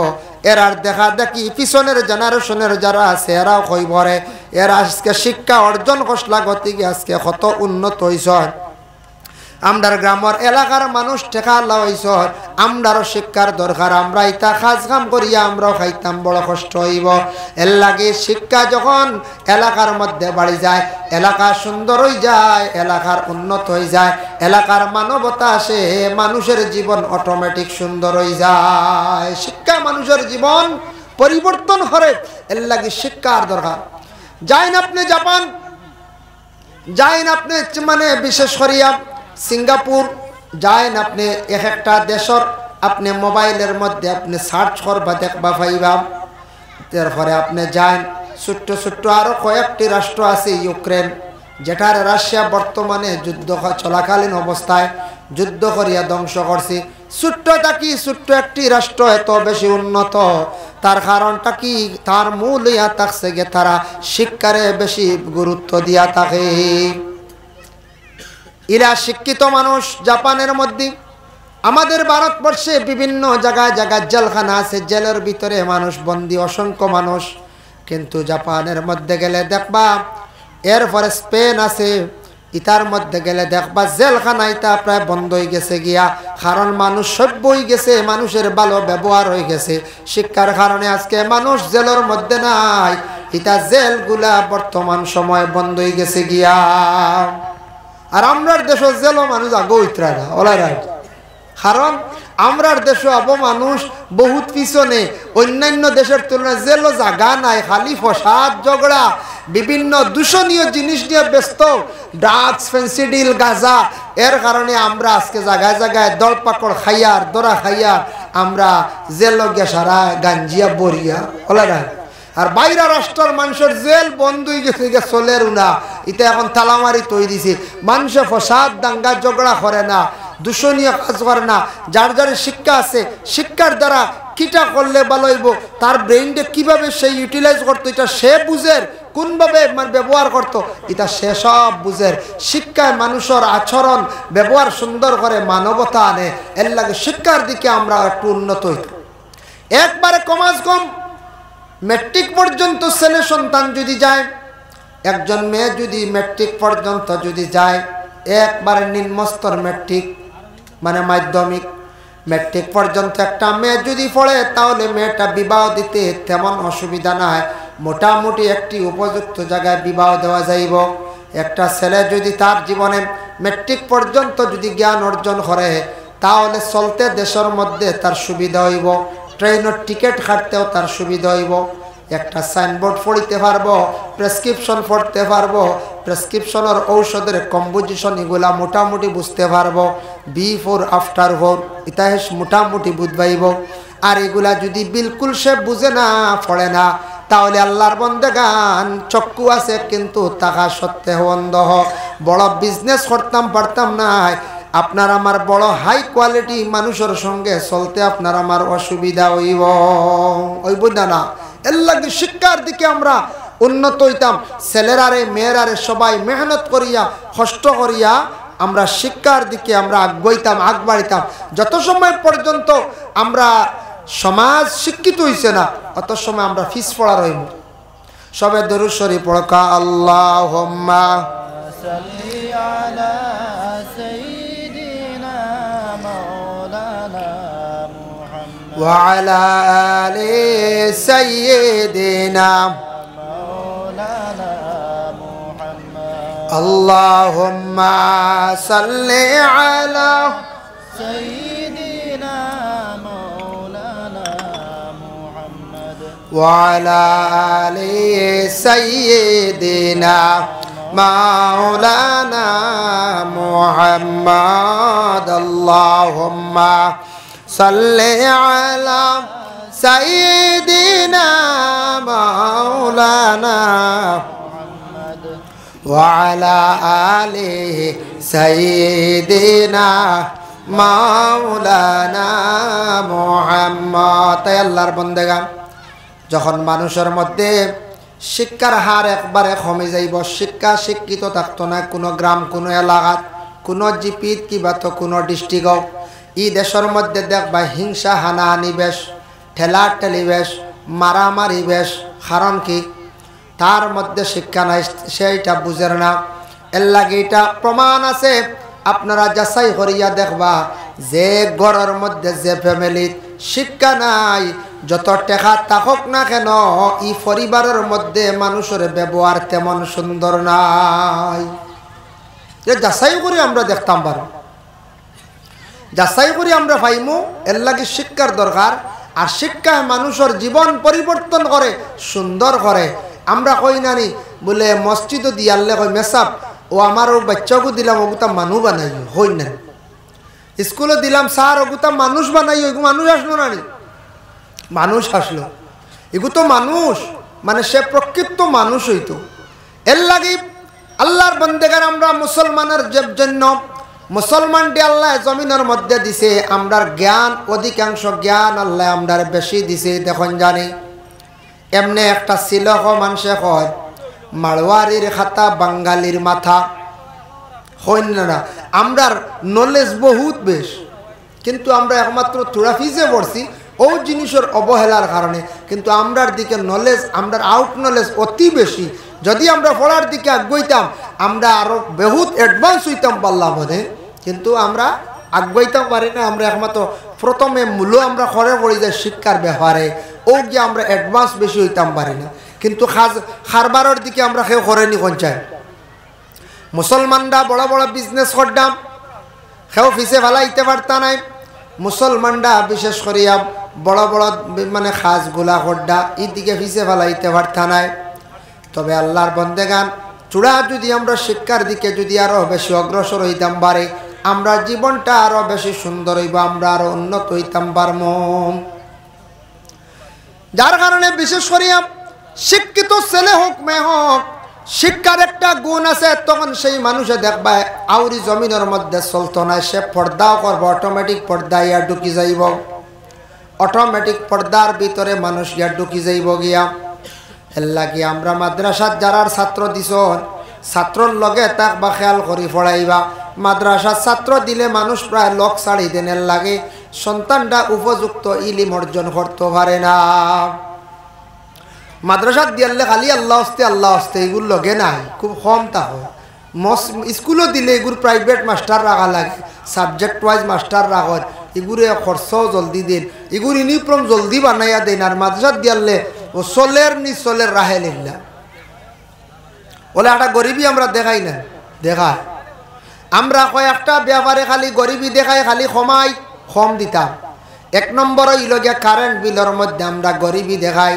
এরার দেখা দেখি পিছনের জেনারেশনের যারা আছে এরাও কইবরে এরা আজকে শিক্ষা অর্জন করলা গতিকে আজকে কত উন্নত হইছ। আমরার গ্রামের এলাকার মানুষ টেকা আল্লাহ হইছ, আমরারও শিক্ষার দরকার। আমরা ইতা কাজ কাম করিয়া আমরাও খাইতাম, বড় কষ্ট হইব। এর লাগে শিক্ষা যখন এলাকার মধ্যে বাড়ি যায়, এলাকা সুন্দর হয়ে যায়, এলাকার উন্নত হয়ে যায়, এলাকার মানবতা আসে, মানুষের জীবন অটোমেটিক সুন্দর হয়ে যায়। শিক্ষা মানুষের জীবন পরিবর্তন করে, এর লাগে শিক্ষার দরকার। যাইন আপনি জাপান, যাইন আপনি মানে বিশেষ করিয়া সিঙ্গাপুর, যাইন আপনি এক একটা দেশের আপনি মোবাইলের মধ্যে আপনি সার্চ করবা দেখবা পাইবা। তারপরে আপনি যাইন ছোট্ট ছোট্ট আরো কয়েকটি রাষ্ট্র আছে, ইউক্রেন, যেটার রাশিয়া বর্তমানে যুদ্ধ চলাকালীন অবস্থায় যুদ্ধ করিয়া ধ্বংস করছে। ছোট্টটা কি ছোট্ট একটি রাষ্ট্র এত বেশি উন্নত, তার কারণটা কি? তার মূল ইয়া থাকছে গে তারা শিক্ষারে বেশি গুরুত্ব দিয়া থাকে। এরা শিক্ষিত মানুষ। জাপানের মধ্যে আমাদের ভারতবর্ষে বিভিন্ন জায়গায় জায়গায় জেলখানা আছে, জেলের ভিতরে মানুষ বন্দী, অসংখ্য মানুষ। কিন্তু জাপানের মধ্যে গেলে দেখবা, এরপরে স্পেন আছে, ইতার মধ্যে গেলে দেখবা জেলখানা ইতা প্রায় বন্ধ হয়ে গেছে গিয়া, কারণ মানুষ সভ্য হয়ে গেছে, মানুষের ভালো ব্যবহার হয়ে গেছে। শিক্ষার কারণে আজকে মানুষ জেলের মধ্যে নাই, ইতা জেলগুলা বর্তমান সময় বন্ধ হয়ে গেছে গিয়া। আর আমরার দেশে জেলও মানুষ আগে ইতরা না ওলারা, কারণ আমরার দেশে আবো মানুষ বহুত পিছনে, অন্যান্য দেশের তুলনায় জেলও জায়গা নাই, খালি ফসাদ ঝগড়া, বিভিন্ন দূষণীয় জিনিস নিয়ে ব্যস্ত, ড্রাগস, ফেন্সিডিল, গাঁজা। এর কারণে আমরা আজকে জায়গায় জায়গায় দল পাকড় খাইয়ার দরা খাইয়ার আমরা জেল গিয়া সারা গাঞ্জিয়া বরিয়া ওলারা। আর বাইরা রাষ্ট্রের মানুষের জেল বন্ধ হয়ে গেছে, চলের না, এটা এখন তালামারি তৈরি দিছে। মানুষে ফসাদ দাঙ্গা ঝগড়া করে না, দূষণীয় কাজ করে না। যার যার শিক্ষা আছে, শিক্ষার দ্বারা কিটা করলে ভালো হইব, তার ব্রেইনটা কিভাবে সে ইউটিলাইজ করতো এটা সে বুঝের, কোনভাবে মানে ব্যবহার করতো এটা সে সব বুঝের। শিক্ষায় মানুষের আচরণ ব্যবহার সুন্দর করে, মানবতা আনে। এর লাগে শিক্ষার দিকে আমরা একটু উন্নত হইত। একবারে কমাস কম মেট্রিক পর্যন্ত ছেলে সন্তান যদি যায়, একজন মেয়ে যদি মেট্রিক পর্যন্ত যদি যায়, একবারে নিম্নস্তর মেট্রিক মানে মাধ্যমিক, মেট্রিক পর্যন্ত একটা মেয়ে যদি পড়ে, তাহলে মেয়েটা বিবাহ দিতে তেমন অসুবিধা নাই, মোটামুটি একটি উপযুক্ত জায়গায় বিবাহ দেওয়া যাইব। একটা ছেলে যদি তার জীবনে মেট্রিক পর্যন্ত যদি জ্ঞান অর্জন করে, তাহলে চলতে দেশের মধ্যে তার সুবিধা হইব, ট্রেনের টিকিট কাটতেও তার সুবিধা হইব, একটা সাইনবোর্ড পড়িতে পারবো, প্রেসক্রিপশন পড়তে পারবো, প্রেসক্রিপশনের ঔষধের কম্পোজিশন এগুলা মোটামুটি বুঝতে পারবো, বিফোর আফটার ভোর ইতিহাস মোটামুটি বুঝবাইব। আর এগুলা যদি বিলকুল সে বুঝে না, পড়ে না, তাহলে আল্লাহর বন্দেগান চক্ষু আছে কিন্তু টাকা সত্ত্বেও অন্ধ। বড় বিজনেস করতাম পারতাম না, আপনার আমার বড় হাই কোয়ালিটি মানুষের সঙ্গে চলতে আপনার আমার অসুবিধা হইব না। এর লাগে শিক্ষার দিকে আমরা উন্নত হইতাম। ছেলেরারে মেয়েরারে সবাই মেহনত করিয়া কষ্ট করিয়া আমরা শিক্ষার দিকে আমরা আগাইতাম, আগ বাড়িতাম। যত সময় পর্যন্ত আমরা সমাজ শিক্ষিত হইছে না, অত সময় আমরা ফিস পড়া রইব। সবে দরুদ শরীফ পড়কা, আল্লাহুম্মা সাল্লি আলা সাইয়্যিদিনা মাওলানা মুহাম্মদ ওয়া আলা আলি সাইয়্যিদিনা মাওলানা মুহাম্মদ। আল্লাহুম্মা সাল্লি আলা সাইয়্যিদিনা মাওলানা মুহাম্মদ ওয়া আলা আলি সাইয়্যিদিনা মাওলানা মুহাম্মদ। আল্লাহুম্মা সাল্লি আলা সাইয়্যিদিনা মাওলানা মুহাম্মদ ওয়া আলা আলি সাইয়্যিদিনা মাওলানা মুহাম্মদ। তাই আল্লাহর বন্দেগান, যখন মানুষের মধ্যে শিক্ষার হার একবারে কমে যাইব, শিক্ষা শিক্ষিত থাকতো না কোনো গ্রাম, কোনো এলাকাত, কোনো জিপিত কিবা তো কোনো ডিস্ট্রিক্ট, এই দেশের মধ্যে দেখবা হিংসা হানাহানি বেশ, ঠেলাঠেলি বেশ, মারামারি বেশ। কারণ কি? তার মধ্যে শিক্ষা নাই, সেইটা বুঝের না। এর লাগে এটা প্রমাণ আছে, আপনারা যাচাই করিয়া দেখবা যে ঘরের মধ্যে যে ফ্যামিলি শিক্ষা নাই, যত টাকা থাকুক না কেন, এই পরিবারের মধ্যে মানুষের ব্যবহার তেমন সুন্দর নাই। যাচাই করি আমরা দেখতাম পারো, যাচাই করি আমরা পাইমু। এর লাগে শিক্ষার দরকার। আর শিক্ষায় মানুষের জীবন পরিবর্তন করে, সুন্দর করে। আমরা কই নানি বলে মসজিদও দিয়ালে কই মেসাপ, ও আমার ও বাচ্চাকে দিলাম ওগুতা মানুষ বানাই, হই না। স্কুলে দিলাম স্যার, ওগুতা মানুষ বানাই, ওইগু মানুষ আসলো নানি, মানুষ আসলো। এগু তো মানুষ, মানে সে প্রকৃত মানুষ হইতো। এর লাগে আল্লাহর বন্দেগার আমরা মুসলমানের জন্য, মুসলমানটি আল্লাহ জমিনের মধ্যে দিছে, আমরার জ্ঞান, অধিকাংশ জ্ঞান আল্লাহ আমরার বেশি দিছে। দেখুন জানি এমনি একটা ছিল মানুষে কয় মারওয়ারির খাতা বাঙালির মাথা, হইন না। আমরার নলেজ বহুত বেশ, কিন্তু আমরা একমাত্র তুরাফিজে পড়ছি ও জিনিসের অবহেলার কারণে। কিন্তু আমরার দিকে নলেজ, আমরার আউট নলেজ অতি বেশি। যদি আমরা পড়ার দিকে আগাইতাম, আমরা আরো বহুত অ্যাডভান্স হইতাম পারলাম বোধে, কিন্তু আমরা আগাইতাম পারি না। আমরা একমাত্র প্রথমে মূল্য আমরা করে পড়ি যে শিক্ষার ব্যাপারে, ও গিয়ে আমরা অ্যাডভান্স বেশি হইতাম পারি না। কিন্তু খারবারের দিকে আমরা কেউ করেনি কোন চাই। মুসলমানরা বড় বড় বিজনেস করতাম, কেউ ফিসে ফেলাইতে পারতা নাই। মুসলমানরা বিশেষ করিয়া বড় বড় মানে খাসগুলা করডা, এই দিকে ফিসে ফেলাইতে পারতা নাই। তবে আল্লাহর বন্দেগান চূড়া যদি আমরা শিক্ষার দিকে যদি আরো বেশি অগ্রসর হইতাম পারে, আমরা জীবনটা আরো বেশি সুন্দর হইব, আমরা আরো উন্নত হইতাম পারব। যার কারণে বিশেষ করিয়া শিক্ষিত ছেলে হোক মেয়ে হোক, শিক্ষার একটা গুণ আছে। তখন সেই মানুষে দেখবা আউরি জমিনের মধ্যে চলতো না, সে পর্দাও করব, অটোমেটিক পর্দা ইয়া ঢুকি যাইব, অটোমেটিক পর্দার ভিতরে মানুষ ইয়া ঢুকি যাইব গিয়া। এর লাগে আমরা মাদ্রাসাত যারা ছাত্র দিছ, ছাত্রর লগে তাক বা খেয়াল করি পড়াইবা। মাদ্রাসার ছাত্র দিলে মানুষ প্রায় লোক ছাড়ি দেনের লাগে, সন্তানটা উপযুক্ত ইলিম অর্জন করতে পারে না। মাদ্রাসাত দিয়ালে খালি আল্লাহ হস্তে আল্লাহ হস্তে এগুলো লগে নাই, খুব কম তা হয়। স্কুলও দিলে এগুলো প্রাইভেট মাস্টার রাখা লাগে, সাবজেক্ট ওয়াইজ মাস্টার রাখত, এগুলো খরচাও জলদি দেন, এগুলো ইউনিফর্ম জলদি বানাইয়া দেন। আর মাদ্রাসাত দিয়ালে ও চলের নি চলের রাহে লিল্লা বলে একটা গরিবী আমরা দেখাই না, দেখায় আমরা কয়েকটা ব্যাপারে খালি গরিবী দেখাই, খালি কমাই কম দিতাম। এক নম্বর ইলগিয়া কারেন্ট বিলের মধ্যে আমরা গরিবী দেখাই।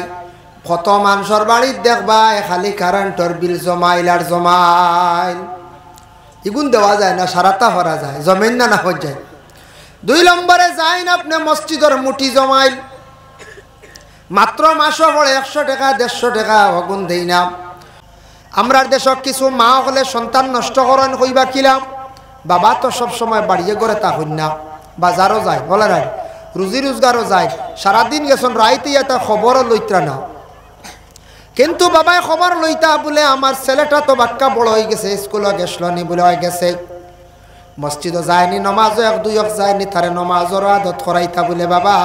কত মানুষের বাড়ির দেখবা খালি কারেন্টর বিল জমাইল আর জমাইল, এগুন দেওয়া যায় না, সারাতা করা যায়, জমেন না না হয়ে যায়। দুই নম্বরে যাই না আপনি মসজিদের মুঠি জমাইল, মাত্র মাসও পড়ে 100 টাকা 150 টাকা অগুন দেই না। আমরার দেশক কিছু মা হলে সন্তান নষ্ট করেন কইবা কিলাম, বাবা তো সব সময় বাড়িয়ে করে তা হইন না, বাজারও যায় বলে নাই, রুজি রোজগারও যায়, সারাদিন গেছেন রাইতে এটা খবরও লইত্রা না। কিন্তু বাবাই খবর লইতা বলে আমার ছেলেটা তো বাক্কা বড় হয়ে গেছে, স্কুলে গেছিল নি বলে হয়ে গেছে, মসজিদও যায়নি, নমাজও 1-2 যায়নি, তারে নমাজের আদত করাইতা বলে বাবা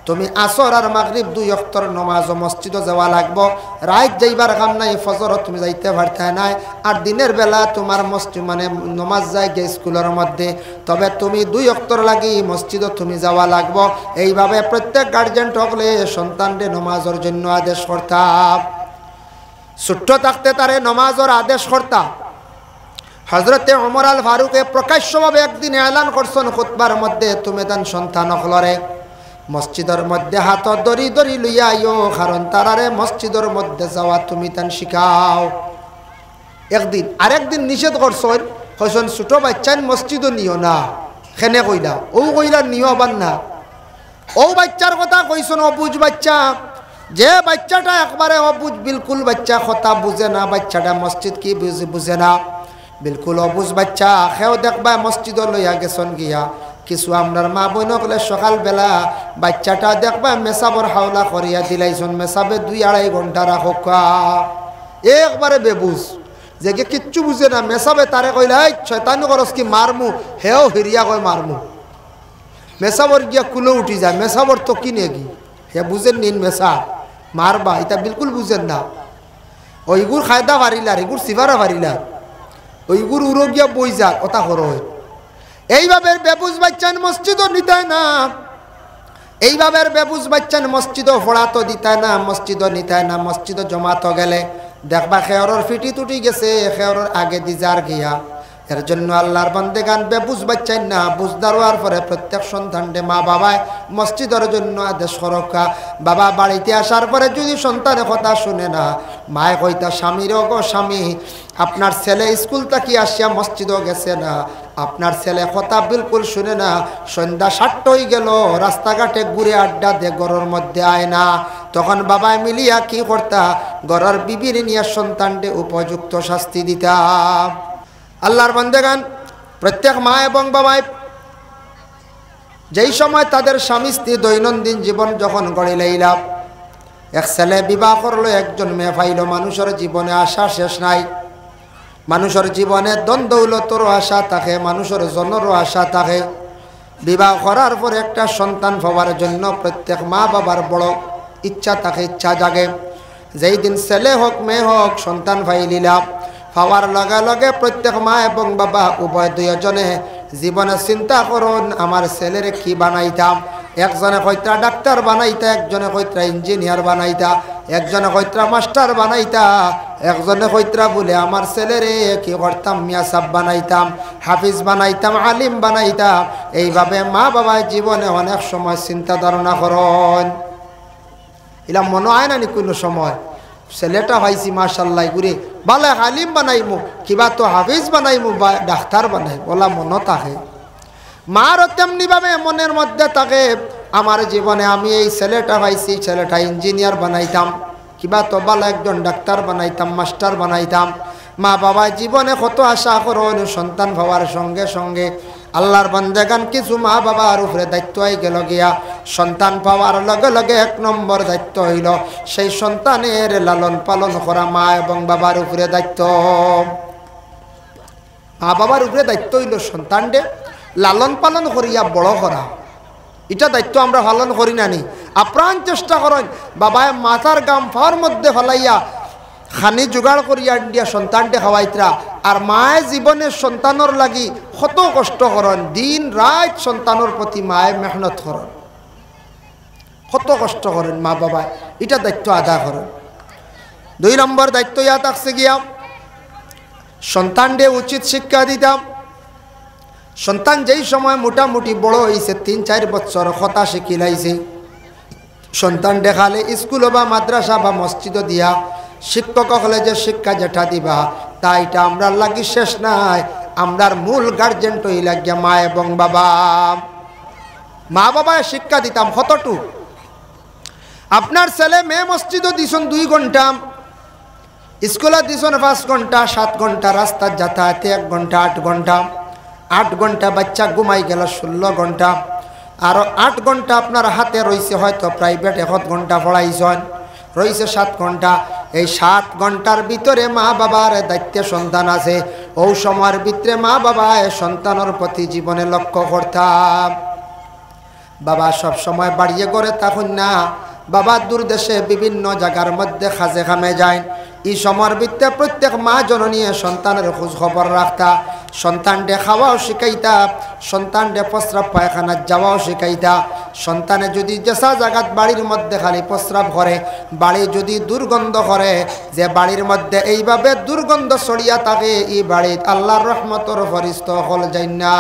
তুমি আসর আর মাগরিব 2 ওয়াক্তের নমাজ ও মসজিদও যাওয়া লাগবো, রাত যাইবার কাম নাই, ফজর তুমি যাইতে পারতে নাই, আর দিনের বেলা তোমার মসজিদ মানে নমাজ যায় গে স্কুলের মধ্যে, তবে তুমি 2 ওয়াক্তের লাগি মসজিদও তুমি যাওয়া লাগবো। এইভাবে প্রত্যেক গার্জেন হকলে সন্তানকে নমাজের জন্য আদেশ করতাম। ছোট্ট থাকতে তারে নমাজের আদেশ করতাম। হজরতে ওমর আল ফারুকে প্রকাশ্যভাবে একদিন এলান করছেন খুতবার মধ্যে, তুমি তান সন্তান হকলরে মসজিদের মধ্যে হাত দড়ি দড়ি লইয়া আইও, কারণ তারারে মসজিদের মধ্যে যাওয়া তুমি তান শিখাও। একদিন আরেকদিন নিষেধ করছেন, কইছেন ছোট বাচ্চান মসজিদও নিও না, খেনে কইলা ও কইলা নিও আবার না। ও বাচ্চার কথা কইছেন অবুঝ বাচ্চা, যে বাচ্চাটা একবারে অবুঝ, বিলকুল বাচ্চা কথা বুঝে না, বাচ্চাটা মসজিদ কি বুঝে না, বিলকুল অবুঝ বাচ্চা। সেও দেখবা মসজিদ লইয়া গেছেন গিয়া, কিছু আপনার মা বোনকলে সকালবেলা বাচ্চাটা দেখবা মেসাবর হাওলা করিয়া দিলাইছেন, মেসাবে 2-2.5 ঘন্টা রাখক, একবারে বেবুঝ, যে কিচ্ছু বুঝে না। মেসাবে তারে কইলা এই শয়তানি করস কি মারমু, হেও হিরিয়া কয় মারমু, মেসাবর গিয়া কুলো উঠি যায়, মেসাবর তো কিনে কি হে বুঝেন নিন মেসা মারবা এটা বিলকুল বুঝেন না ওইগুর খায়দা পারিলার এগুর সিভারা পারিলার ওইগুর উড়ো গিয়া বই যাক ওটা করো এইভাবে বেবুজ বাচ্চান মসজিদও নিতায় না এইভাবে বেবুজ বাচ্চান মসজিদও ফোড়াতো দিতায় না মসজিদও নিতায় না মসজিদও জমাতো গেলে দেখবা খেয়রর ফিটি তুটি গেছে খেয়রর আগে দিজার গিয়া এর জন্য আল্লাহর বান্দেগান বেবুজ বাচ্চাই না বুঝদার হওয়ার পরে প্রত্যেক সন্তানকে মা বাবায় মসজিদের জন্য আদেশ করকা বাবা বাড়িতে আসার পরে যদি সন্তানের কথা শুনে না মায় কইতা স্বামীর গো স্বামী আপনার ছেলে স্কুল থেকে আসিয়া মসজিদও গেছে না আপনার ছেলে কথা বিলকুল শুনে না সন্ধ্যা 7টা হয়ে গেল রাস্তাঘাটে ঘুরে আড্ডা দে ঘরের মধ্যে আয় না তখন বাবায় মিলিয়া কি করতা ঘরের বিবির নিয়ে সন্তানকে উপযুক্ত শাস্তি দিতা আল্লাহর বান্দেগান প্রত্যেক মা এবং বাবায় যেই সময় তাদের স্বামী স্ত্রী দৈনন্দিন জীবন যখন গড়ে লইলাম এক ছেলে বিবাহ করলো একজন মেয়ে পাইল মানুষের জীবনে আশা শেষ নাই মানুষের জীবনে দ্বন্দ্বৌলতরও আশা থাকে মানুষের জনেরও আশা থাকে বিবাহ করার পর একটা সন্তান পাওয়ার জন্য প্রত্যেক মা বাবার বড় ইচ্ছা থাকে ইচ্ছা জাগে যেই দিন ছেলে হোক মেয়ে হোক সন্তান পাইলিলাম পাওয়ার লগে লগে প্রত্যেক মা এবং বাবা উভয় দুইজনে জীবনে চিন্তা করুন আমার ছেলের কি বানাইতাম একজনে কইত্রা ডাক্তার বানাইতা একজনে কইত্রা ইঞ্জিনিয়ার বানাইতা একজনে কইত্রা মাস্টার বানাইতা একজনে কইত্রা বলে আমার ছেলেরে কি করতাম মিয়া সাহেব বানাইতাম হাফিজ বানাইতাম আলিম বানাইতাম এইভাবে মা বাবা জীবনে অনেক সময় চিন্তা ধারণা করেন এলা মনে হয় না নি কোনো সময় ছেলেটা পাইছি মাশাল্লাহ ঘুরে ভালো আলিম বানাইমু কিবা তো হাফিজ বানাইমু বা ডাক্তার বানাই বলা মনে থাকে মারও তেমনিভাবে মনের মধ্যে থাকে আমার জীবনে আমি এই ছেলেটা পাইছি ছেলেটা ইঞ্জিনিয়ার বানাইতাম কিবা তো ভালো একজন ডাক্তার বানাইতাম মাস্টার বানাইতাম মা বাবা জীবনে কত আশা করেন সন্তান পাওয়ার সঙ্গে সঙ্গে আল্লাহর বান্দাগান কিছু মা বাবার উপরে দায়িত্ব হয়ে গেল গিয়া সন্তান পাওয়ার লগে লগে 1 নম্বর দায়িত্ব হইল সেই সন্তানের লালন পালন করা মা এবং বাবার উপরে দায়িত্ব মা বাবার উপরে দায়িত্ব হইল সন্তানকে লালন পালন করিয়া বড় করা এটা দায়িত্ব আমরা পালন করি না নি আপ্রাণ চেষ্টা করেন বাবায় মাথার গাম ফাওয়ার মধ্যে ফলাইয়া খানি জোগাড় করিয়া দিয়া সন্তানকে খাওয়াইতরা আর মায়ে জীবনের সন্তানর লাগি কত কষ্ট করেন দিন রাত সন্তানের প্রতি মায়ে মেহনত করেন কত কষ্ট করেন মা বাবা এটা দায়িত্ব আদা করেন 2 নম্বর দায়িত্ব ইয়া থাকছে গিয়া সন্তানকে উচিত শিক্ষা দিতাম সন্তান যেই সময় মোটামুটি বড় হয়েছে 3-4 বছর কথা শিখিলাইছে সন্তান দেখালে স্কুল বা মাদ্রাসা বা মসজিদ দিয়া শিক্ষক হলে যে শিক্ষা যেটা দিবা তাইটা আমরা লাগি শেষ নাই আমরার মূল গার্জেন তো লাগিয়া মা এবং বাবা মা বাবা শিক্ষা দিতাম কতটুকু আপনার ছেলে মেয়ে মসজিদও দিছেন 2 ঘন্টা স্কুলে দিছেন 5 ঘন্টা 7 ঘন্টা রাস্তার যাতায়াতে 1 ঘন্টা 8 ঘন্টা 8 ঘন্টা বাচ্চা ঘুমাই গেল 16 ঘন্টা আর 8 ঘন্টা আপনার হাতে রয়েছে হয়তো প্রাইভেট 1 ঘন্টা পড়াইছেন রয়েছে 7 ঘন্টা এই 7 ঘন্টার ভিতরে মা বাবার দায়িত্বে সন্তান আছে ওই সময়ের ভিতরে মা বাবা সন্তানের প্রতি জীবনে লক্ষ্য করতাম বাবা সব সময় বাড়িয়ে করে তখন না বাবা দূর দেশে বিভিন্ন জায়গার মধ্যে খাজে খামে যায় এই সময়ের ভিতরে প্রত্যেক মা জননী সন্তানের খোঁজ খবর রাখতা সন্তানকে খাওয়াও শিখাইতা সন্তানকে প্রস্রাব পায়খানা যাওয়াও শিখাইতা সন্তানে যদি যেসা জায়গাত বাড়ির মধ্যে খালি প্রস্রাব করে বাড়ি যদি দুর্গন্ধ করে যে বাড়ির মধ্যে এইভাবে দুর্গন্ধ ছড়িয়া থাকে এই বাড়িত আল্লাহর রহমতর ফরিস্তা হল যাই না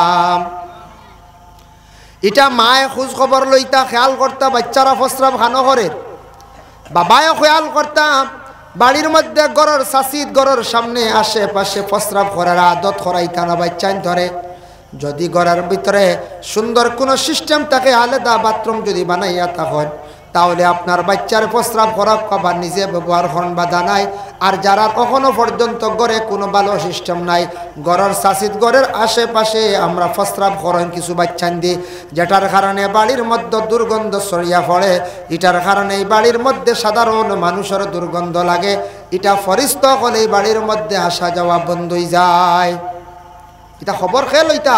এটা মায়ে খোঁজ খবর লইতা খেয়াল করতা বাচ্চারা প্রস্রাব খানো করে বাবায়ও খেয়াল করতাম বাড়ির মধ্যে গরর শাসিত গরর সামনে আশেপাশে প্রস্রাব করার আদত করাইতা না বাচ্চান ধরে যদি ঘরের ভিতরে সুন্দর কোনো সিস্টেম থাকে আলাদা বাথরুম যদি বানাইয়া তখন তাহলে আপনার বাচ্চার প্রস্রাব করা খাবার নিজে ব্যবহার করেন বাধা নাই আর যারা কখনো পর্যন্ত ঘরে কোনো ভালো সিস্টেম নাই ঘরের শাসিত ঘরের আশেপাশে আমরা প্রস্রাব করেন কিছু বাচ্চান দিয়ে যেটার কারণে বাড়ির মধ্যে দুর্গন্ধ ছড়িয়া পড়ে এটার কারণে এই বাড়ির মধ্যে সাধারণ মানুষের দুর্গন্ধ লাগে এটা ফরিস্ত হলে এই বাড়ির মধ্যে আসা যাওয়া বন্ধ হয়ে যায় এটা খবর খেয়ে লইতা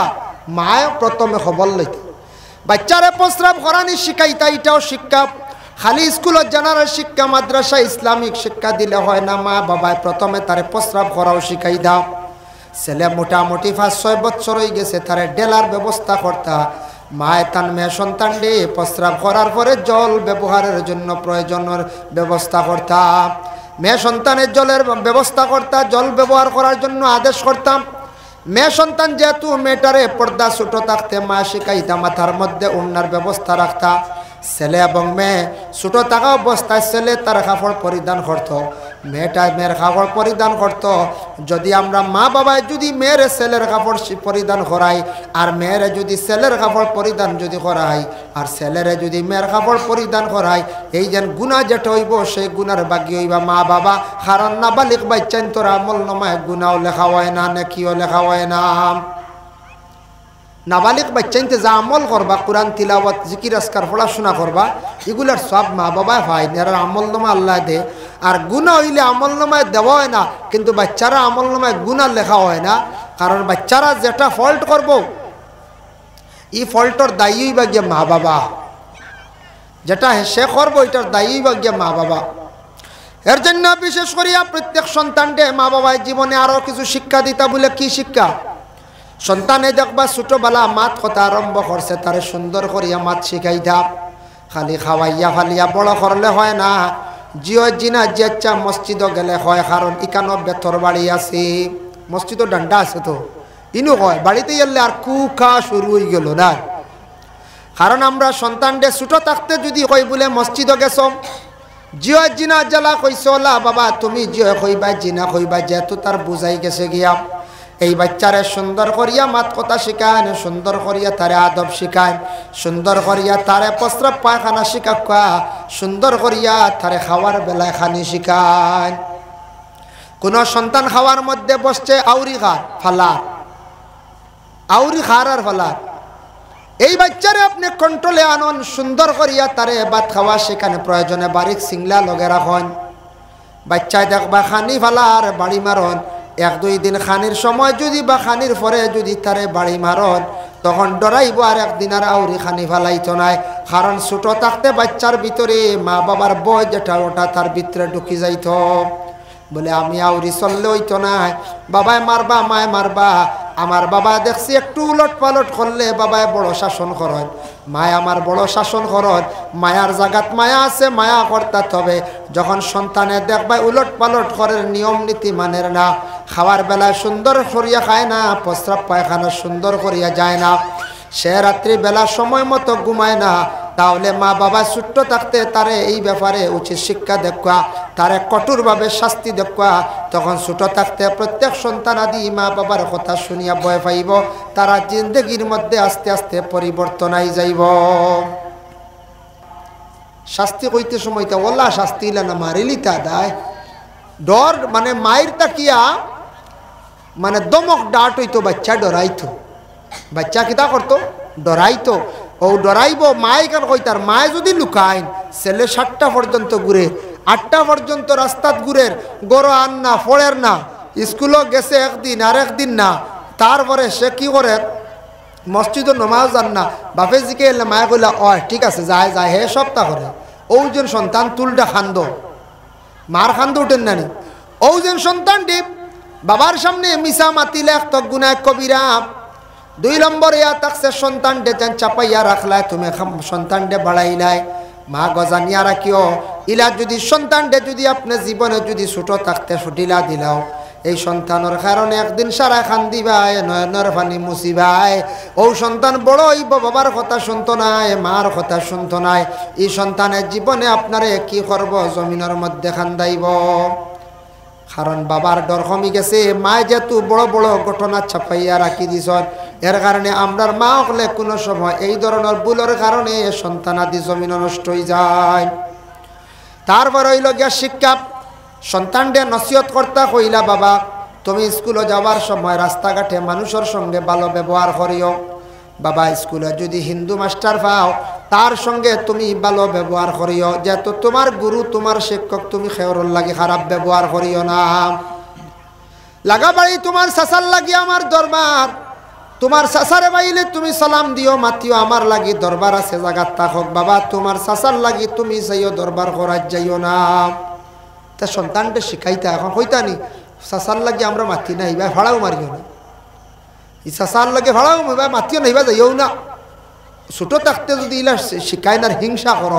মায় প্রথমে খবর লইতা বাচ্চারে প্রস্রাব করানি শিখাইতা এটাও শিক্ষা খালি স্কুলত জেনারেল শিক্ষা মাদ্রাসা ইসলামিক শিক্ষা দিলে হয় না, মা বাবায় প্রথমে তারে প্রস্রাব করাও শিখাই দাও। ছেলে মোটামুটি 5-6 বছর হয়ে গেছে, তারে ডেলার ব্যবস্থা করতা। মায় তার মেয়ে সন্তান ডে প্রস্রাব করার পরে জল ব্যবহারের জন্য প্রয়োজনের ব্যবস্থা করতা। মেয়ে সন্তানের জলের ব্যবস্থা করতা, জল ব্যবহার করার জন্য আদেশ করতাম। মেয়ে সন্তান যেহেতু মেয়েটারে পর্দা ছোটো থাকতে মা শিখাইতা মাথার মধ্যে ওড়নার ব্যবস্থা রাখতা। ছেলে এবং মেয়ে ছোটো থাকা অবস্থায় ছেলে তার কাপড় পরিধান করত, মেয়েটা মেয়ের কাপড় পরিধান করত। যদি আমরা মা বাবায় যদি মেয়ের ছেলের কাপড় পরিধান করাই, আর মেয়ের যদি ছেলের কাপড় পরিধান যদি করাই, আর ছেলের যদি মেয়ের কাপড় পরিধান করাই, এই যেন গুণা যেটা হইব সেই গুণার বাকি হইবা মা বাবা। কারণ নাবালিক বাচ্চান তোর আমল নমায় গুণাও লেখা হয় না, নেকিও লেখা হয় না। নাবালিক বাচ্চাইতে যা আমল করবা, কোরআন তিলাওয়াত জিকির আজকার পড়াশোনা করবা, এগুলার সব মা বাবায় হয় না, আমল নামা আল্লাহ দে। আর গুণা হইলে আমল নামায় দেওয়া হয় না, কিন্তু বাচ্চারা আমল নামায় গুণা লেখা হয় না। কারণ বাচ্চারা যেটা ফল্ট করব, এই ফল্টর দায়ী বা গিয়ে মা বাবা, যেটা সে করবো এটার দায়ী বা গিয়ে মা বাবা। এর জন্য বিশেষ করিয়া প্রত্যেক সন্তানকে মা বাবায় জীবনে আরও কিছু শিক্ষা দিতা। বলে কি শিক্ষা? সন্তানে দেখবা ছোটবেলা মাত কথা আরম্ভ করছে, তারে সুন্দর করিয়া মাত শিখাই দাও। খালি খাওয়াইয়া ফালিয়া বড় করলে হয় না। জিও জিনা যেচ্ছা মসজিদও গেলে হয়, কারণ ইকানো বেতর বাড়ি আছে, মসজিদও ডান্ডা আছে, তো ইনু হয় বাড়িতে গেলে আর কুখা শুরু হয়ে গেল না। কারণ আমরা সন্তানদের ছোটো থাকতে যদি কই বলে মসজিদও গেছ, জিও জিনা জ্বালা কইস লা বাবা তুমি জিও কইবা জিনা কইবা, যেহেতু তার বুঝাই গেছে গিয়া। এই বাচ্চারে সুন্দর করিয়া মাত কথা শিখায়, সুন্দর করিয়া তারে আদব শিখায়, সুন্দর করিয়া তারে প্রস্রাব পায়খানা শিখা, সুন্দর করিয়া তারে খাওয়ার বেলায় খানি শিখায়। কোন সন্তান খাওয়ার মধ্যে বসছে আউরি খার ফালার, আউরি খার আর ফালার, এই বাচ্চারে আপনি কন্ট্রোলে আনন, সুন্দর করিয়া তারে ভাত খাওয়া সেখানে প্রয়োজনে বারিক সিংলা লগে রাখন। বাচ্চায় দেখবা খানি ফালার বাড়ি মারন, 1-2 দিন খানির সময় যদি বা খানির পরে যদি তারে বাড়ি মারন, তখন ডরাইব আর একদিন আর আউরি খানি ফালাইতো নাই। কারণ ছোটো থাকতে বাচ্চার ভিতরে মা বাবার বয় যেটা ওটা তার ভিতরে ঢুকি যাইত। বলে আমি আউরি চললে হইতো না, বাবায় মারবা মায় মারবা। আমার বাবা দেখছি একটু উলট পালট করলে বাবায় বড় শাসন করেন, মায় আমার বড় শাসন করেন। মায়ার জাগাত মায়া আছে, মায়া করতে হবে। যখন সন্তানে দেখবা উলট পালট করে, নিয়ম নীতি মানের না, খাওয়ার বেলায় সুন্দর করিয়া খায় না, প্রস্রাব পায়খানা সুন্দর করিয়া যায় না, সে রাত্রি বেলা সময় মতো ঘুমায় না, তাহলে মা বাবা ছোট্ট থাকতে তারে এই ব্যাপারে উচিত শিক্ষা দেখা, তারে কঠোরভাবে শাস্তি দেখা। তখন ছোট থাকতে প্রত্যেক সন্তান আদি মা বাবার কথা শুনিয়া ভয় পাইব, তারা জিন্দগির মধ্যে আস্তে আস্তে পরিবর্তন আই যাইব। শাস্তি কইতে সময়টা ওলা শাস্তি ইলা না মারিলি তা দায় ডর, মানে মায়ের তাকিয়া মানে দমক ডাট হইতো, বাচ্চা ডরাইতো, বাচ্চা কিতা করতো ডরাইতো। ও ডরাইব মায় কেন কইতার, মায় যদি লুকাইন ছেলে 7টা পর্যন্ত ঘুরে, 8টা পর্যন্ত রাস্তাত ঘুরের, গরো আন না ফড়ের না, স্কুলও গেছে একদিন আর একদিন না, তারপরে সে কি করে মসজিদও নমাজ যান না। বাপে জিকে এলে মায়ে কইলা অয় ঠিক আছে যায় যায়, হে সপ্তাহ করে ওজন সন্তান তুলটা খান্দ, মার খান্দ উঠেন নানি। ওজন সন্তান ডিপ বাবার সামনে মিশা মাতিলে এক গুনায় কবিরা। 2 নম্বর ইয়া থাকছে সন্তান ডে চাপাইয়া রাখলাই, তুমি সন্তান ডে বাড়াইলাই, মা গজানিয়া রাখিও। ইলা যদি সন্তান ডে যদি আপনি জীবনে যদি ছোট থাকতে ছুটিলা দিলাও, এই সন্তানের কারণে একদিন সারা খান দিবাই, নয়নের পানি মুছিবাই। ও সন্তান বড় হইব, বাবার কথা শুনতো নাই, মার কথা শুনতো নাই, এই সন্তানের জীবনে আপনারে কি করব, জমিনের মধ্যে খান্দাইব। কারণ বাবার ডর কমি গেছে, মায় যেহেতু বড় বড় ঘটনা ছাপাইয়া রাখি দিছ, এর কারণে আমরার মা হলে কোনো সময় এই ধরনের ভুলের কারণে সন্তানাদি জমিন নষ্ট হয়ে যায়। তারপর হইল গিয়া শিক্ষা, সন্তানকে নসিহত করতে কইলা বাবা তুমি স্কুলে যাওয়ার সময় রাস্তাঘাটে মানুষের সঙ্গে ভালো ব্যবহার করিও। বাবা স্কুলে যদি হিন্দু মাস্টার পাও তার সঙ্গে তুমি ভালো ব্যবহার করিও, যেহেতু তোমার গুরু তোমার শিক্ষক, তুমি খেয়রর লাগে খারাপ ব্যবহার করিও না। লাগাবাড়ি তোমার সাসার লাগি আমার দরবার, তোমার চাচারে বাইলে তুমি সালাম দিও মাতিও আমার লাগি দরবার আছে জায়গা থাকক বাবা তোমার চাচার লাগি তুমি যাইও দরবার করার যাইও না তা সন্তানটা শিখাইতা এখন হইতানি চাচার লাগি আমরা মাতি না এইবার ভাড়াও মারিও না ই চাচার লাগে ভাড়াও এবার মাতিও না এইবার যাইও না ছোট থাকতে যদি ইলা শিখাই না হিংসা কর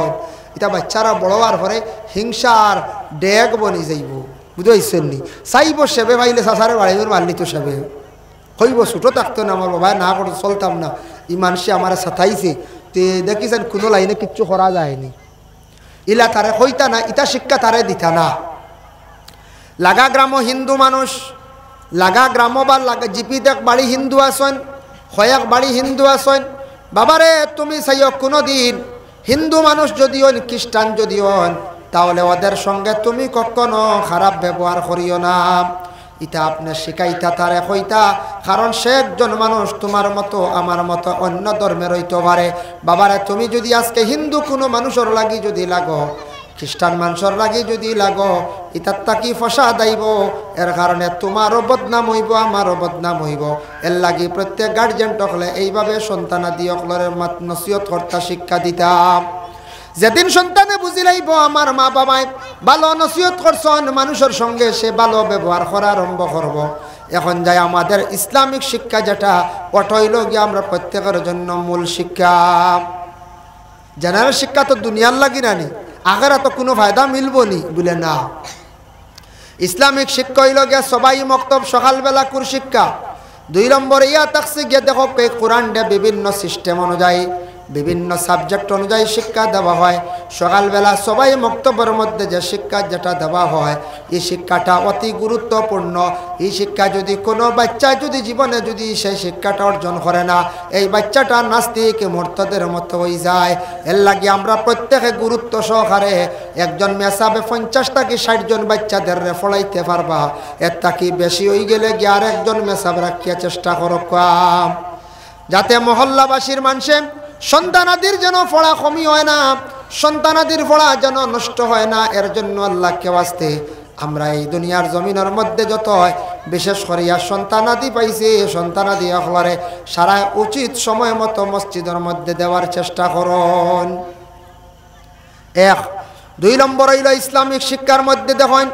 এটা বাচ্চারা বড় হওয়ার পরে হিংসার ডেগ বনি যাইব বুঝতে নি চাইব সেবে পাইলে চাচারে বাড়ির মারলি তো সেবে হইব ছোটো থাকতো না আমার বাবা না করে চলতাম না ই মানুষে আমার সাথাইছে তে দেখিছেন কোনো লাইনে কিচ্ছু করা যায়নি ইলা তারে হইতা না ইটা শিক্ষা তারে দিতা না লাগা গ্রাম হিন্দু মানুষ লাগা গ্রাম বা লাগা জিপি দেখ বাড়ি হিন্দু আসন হয়াক বাড়ি হিন্দু আসন বাবারে তুমি চাইও কোনো দিন হিন্দু মানুষ যদিও খ্রিস্টান যদিও তাহলে ওদের সঙ্গে তুমি কখনো খারাপ ব্যবহার করিও না ইটা আপনার শিখাইতা তারে হইতা কারণ সে একজন মানুষ তোমার মতো আমার মতো অন্য ধর্মের হইতে পারে বাবারে তুমি যদি আজকে হিন্দু কোনো মানুষের লাগি যদি লাগো খ্রিস্টান মানুষের লাগি যদি লাগো ইটার তাকি ফসা দাইব এর কারণে তোমারও বদনাম হইব আমারও বদনাম হইব এর লাগি প্রত্যেক গার্জেন টকলে এইভাবে সন্তানাদি অকলরের নসিহত কর্তা শিক্ষা দিতাম যেদিন সন্তানে বুঝি লাইব আমার মা বাবায় ভালো নসিহত করছেন মানুষের সঙ্গে সে ভালো ব্যবহার করা আরম্ভ করব এখন যাই আমাদের ইসলামিক শিক্ষা যেটা ওটাইল গিয়ে আমরা প্রত্যেকের জন্য মূল শিক্ষা জেনারেল শিক্ষা তো দুনিয়ার লাগি নানি আগেরা তো কোনো ফায়দা মিলব নি বলে না ইসলামিক শিক্ষা হইল গিয়া সবাই মক্তব সকালবেলা কুর শিক্ষা 2 নম্বর ইয়া থাকছে গিয়ে দেখো কোরআন বিভিন্ন সিস্টেম অনুযায়ী বিভিন্ন সাবজেক্ট অনুযায়ী শিক্ষা দেওয়া হয় সকালবেলা সবাই মক্তবের মধ্যে যে শিক্ষা যেটা দেওয়া হয় এই শিক্ষাটা অতি গুরুত্বপূর্ণ এই শিক্ষা যদি কোনো বাচ্চা যদি জীবনে যদি সেই শিক্ষাটা অর্জন করে না এই বাচ্চাটা নাস্তিক মুরতাদের মতো হয়ে যায় এর লাগে আমরা প্রত্যেকে গুরুত্ব সহকারে একজন মেসাবে 50 থেকে 60 জন বাচ্চাদের পড়াইতে পারবা এর থেকে বেশি হয়ে গেলে গিয়ে আর একজন মেসাব রাখিয়া চেষ্টা করো যাতে মহল্লাবাসীর মানুষে সন্তানাদির যেন পড়া কমি হয় না সন্তানাদির পড়া যেন নষ্ট হয় না এর জন্য আল্লাহকে ওয়াস্তে আমরা এই দুনিয়ার জমিনের মধ্যে যত হয় বিশেষ করিয়া সন্তানাদি পাইছে সন্তানাদি অখলারে সারা উচিত সময় মতো মসজিদের মধ্যে দেওয়ার চেষ্টা করুন 2 নম্বর হইল ইসলামিক শিক্ষার মধ্যে দেখেন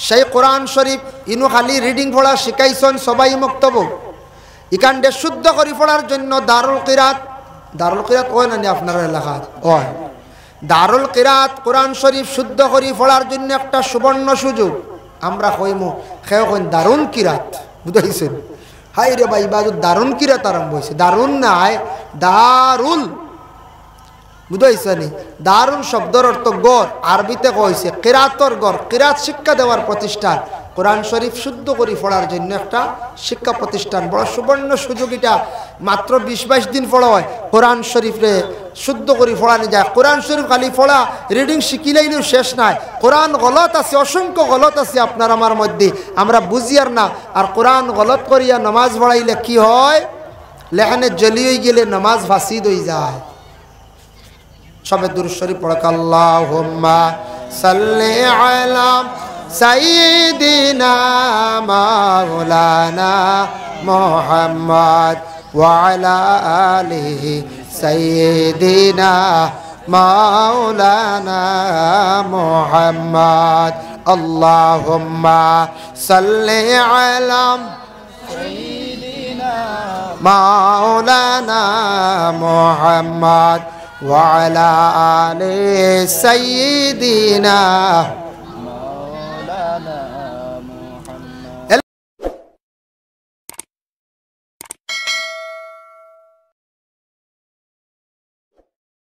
সেই কোরআন শরীফ ইনু খালি রিডিং পড়া শিখাইছেন সবাই মক্তব ইকান্ডে শুদ্ধ করে পড়ার জন্য দারুল কিরাত ওই না আপনার এলাকার ওই দারুল কিরাত কোরআন শরীফ শুদ্ধ করে পড়ার জন্য একটা সুবর্ণ সুযোগ আমরা কইমু খেয়ে কইন দারুন কিরাত বুঝাইছেন হাই রে ভাই বাজু দারুন কিরাত আরম্ভ হয়েছে দারুন নাই দারুল বুঝাইছেনি দারুন শব্দের অর্থ গড় আরবিতে কইছে কিরাতর গড় কিরাত শিক্ষা দেওয়ার প্রতিষ্ঠান কোরআন শরীফ শুদ্ধ করে পড়ার জন্য একটা শিক্ষা প্রতিষ্ঠান বড় সুবর্ণ সুযোগ এটা মাত্র 20-22 দিন পড়া হয় কোরআন শরীফে শুদ্ধ করে পড়ানো যায় কোরআন শরীফ খালি পড়া রিডিং শিখিলেইলেও শেষ নাই কোরআন গলত আছে অসংখ্য গলত আছে আপনার আমার মধ্যে আমরা বুঝি আর না আর কোরআন গলত করিয়া নামাজ পড়াইলে কি হয় লেখানে জ্বলিয়ে গেলে নামাজ ফাসিদ হয়ে যায় সবে দুরূদ শরীফ পড়া আল্লাহুম্মা সাল্লি আলা সাইয়্যিদিনা মাওলানা মুহাম্মদ ওয়া আলা আলিহি সাইয়্যিদিনা মাওলানা মুহাম্মদ আল্লাহুম্মা সাল্লি আলা সাইয়্যিদিনা মাওলানা মুহাম্মদ ওয়া আলা আলি সাইয়্যিদিনা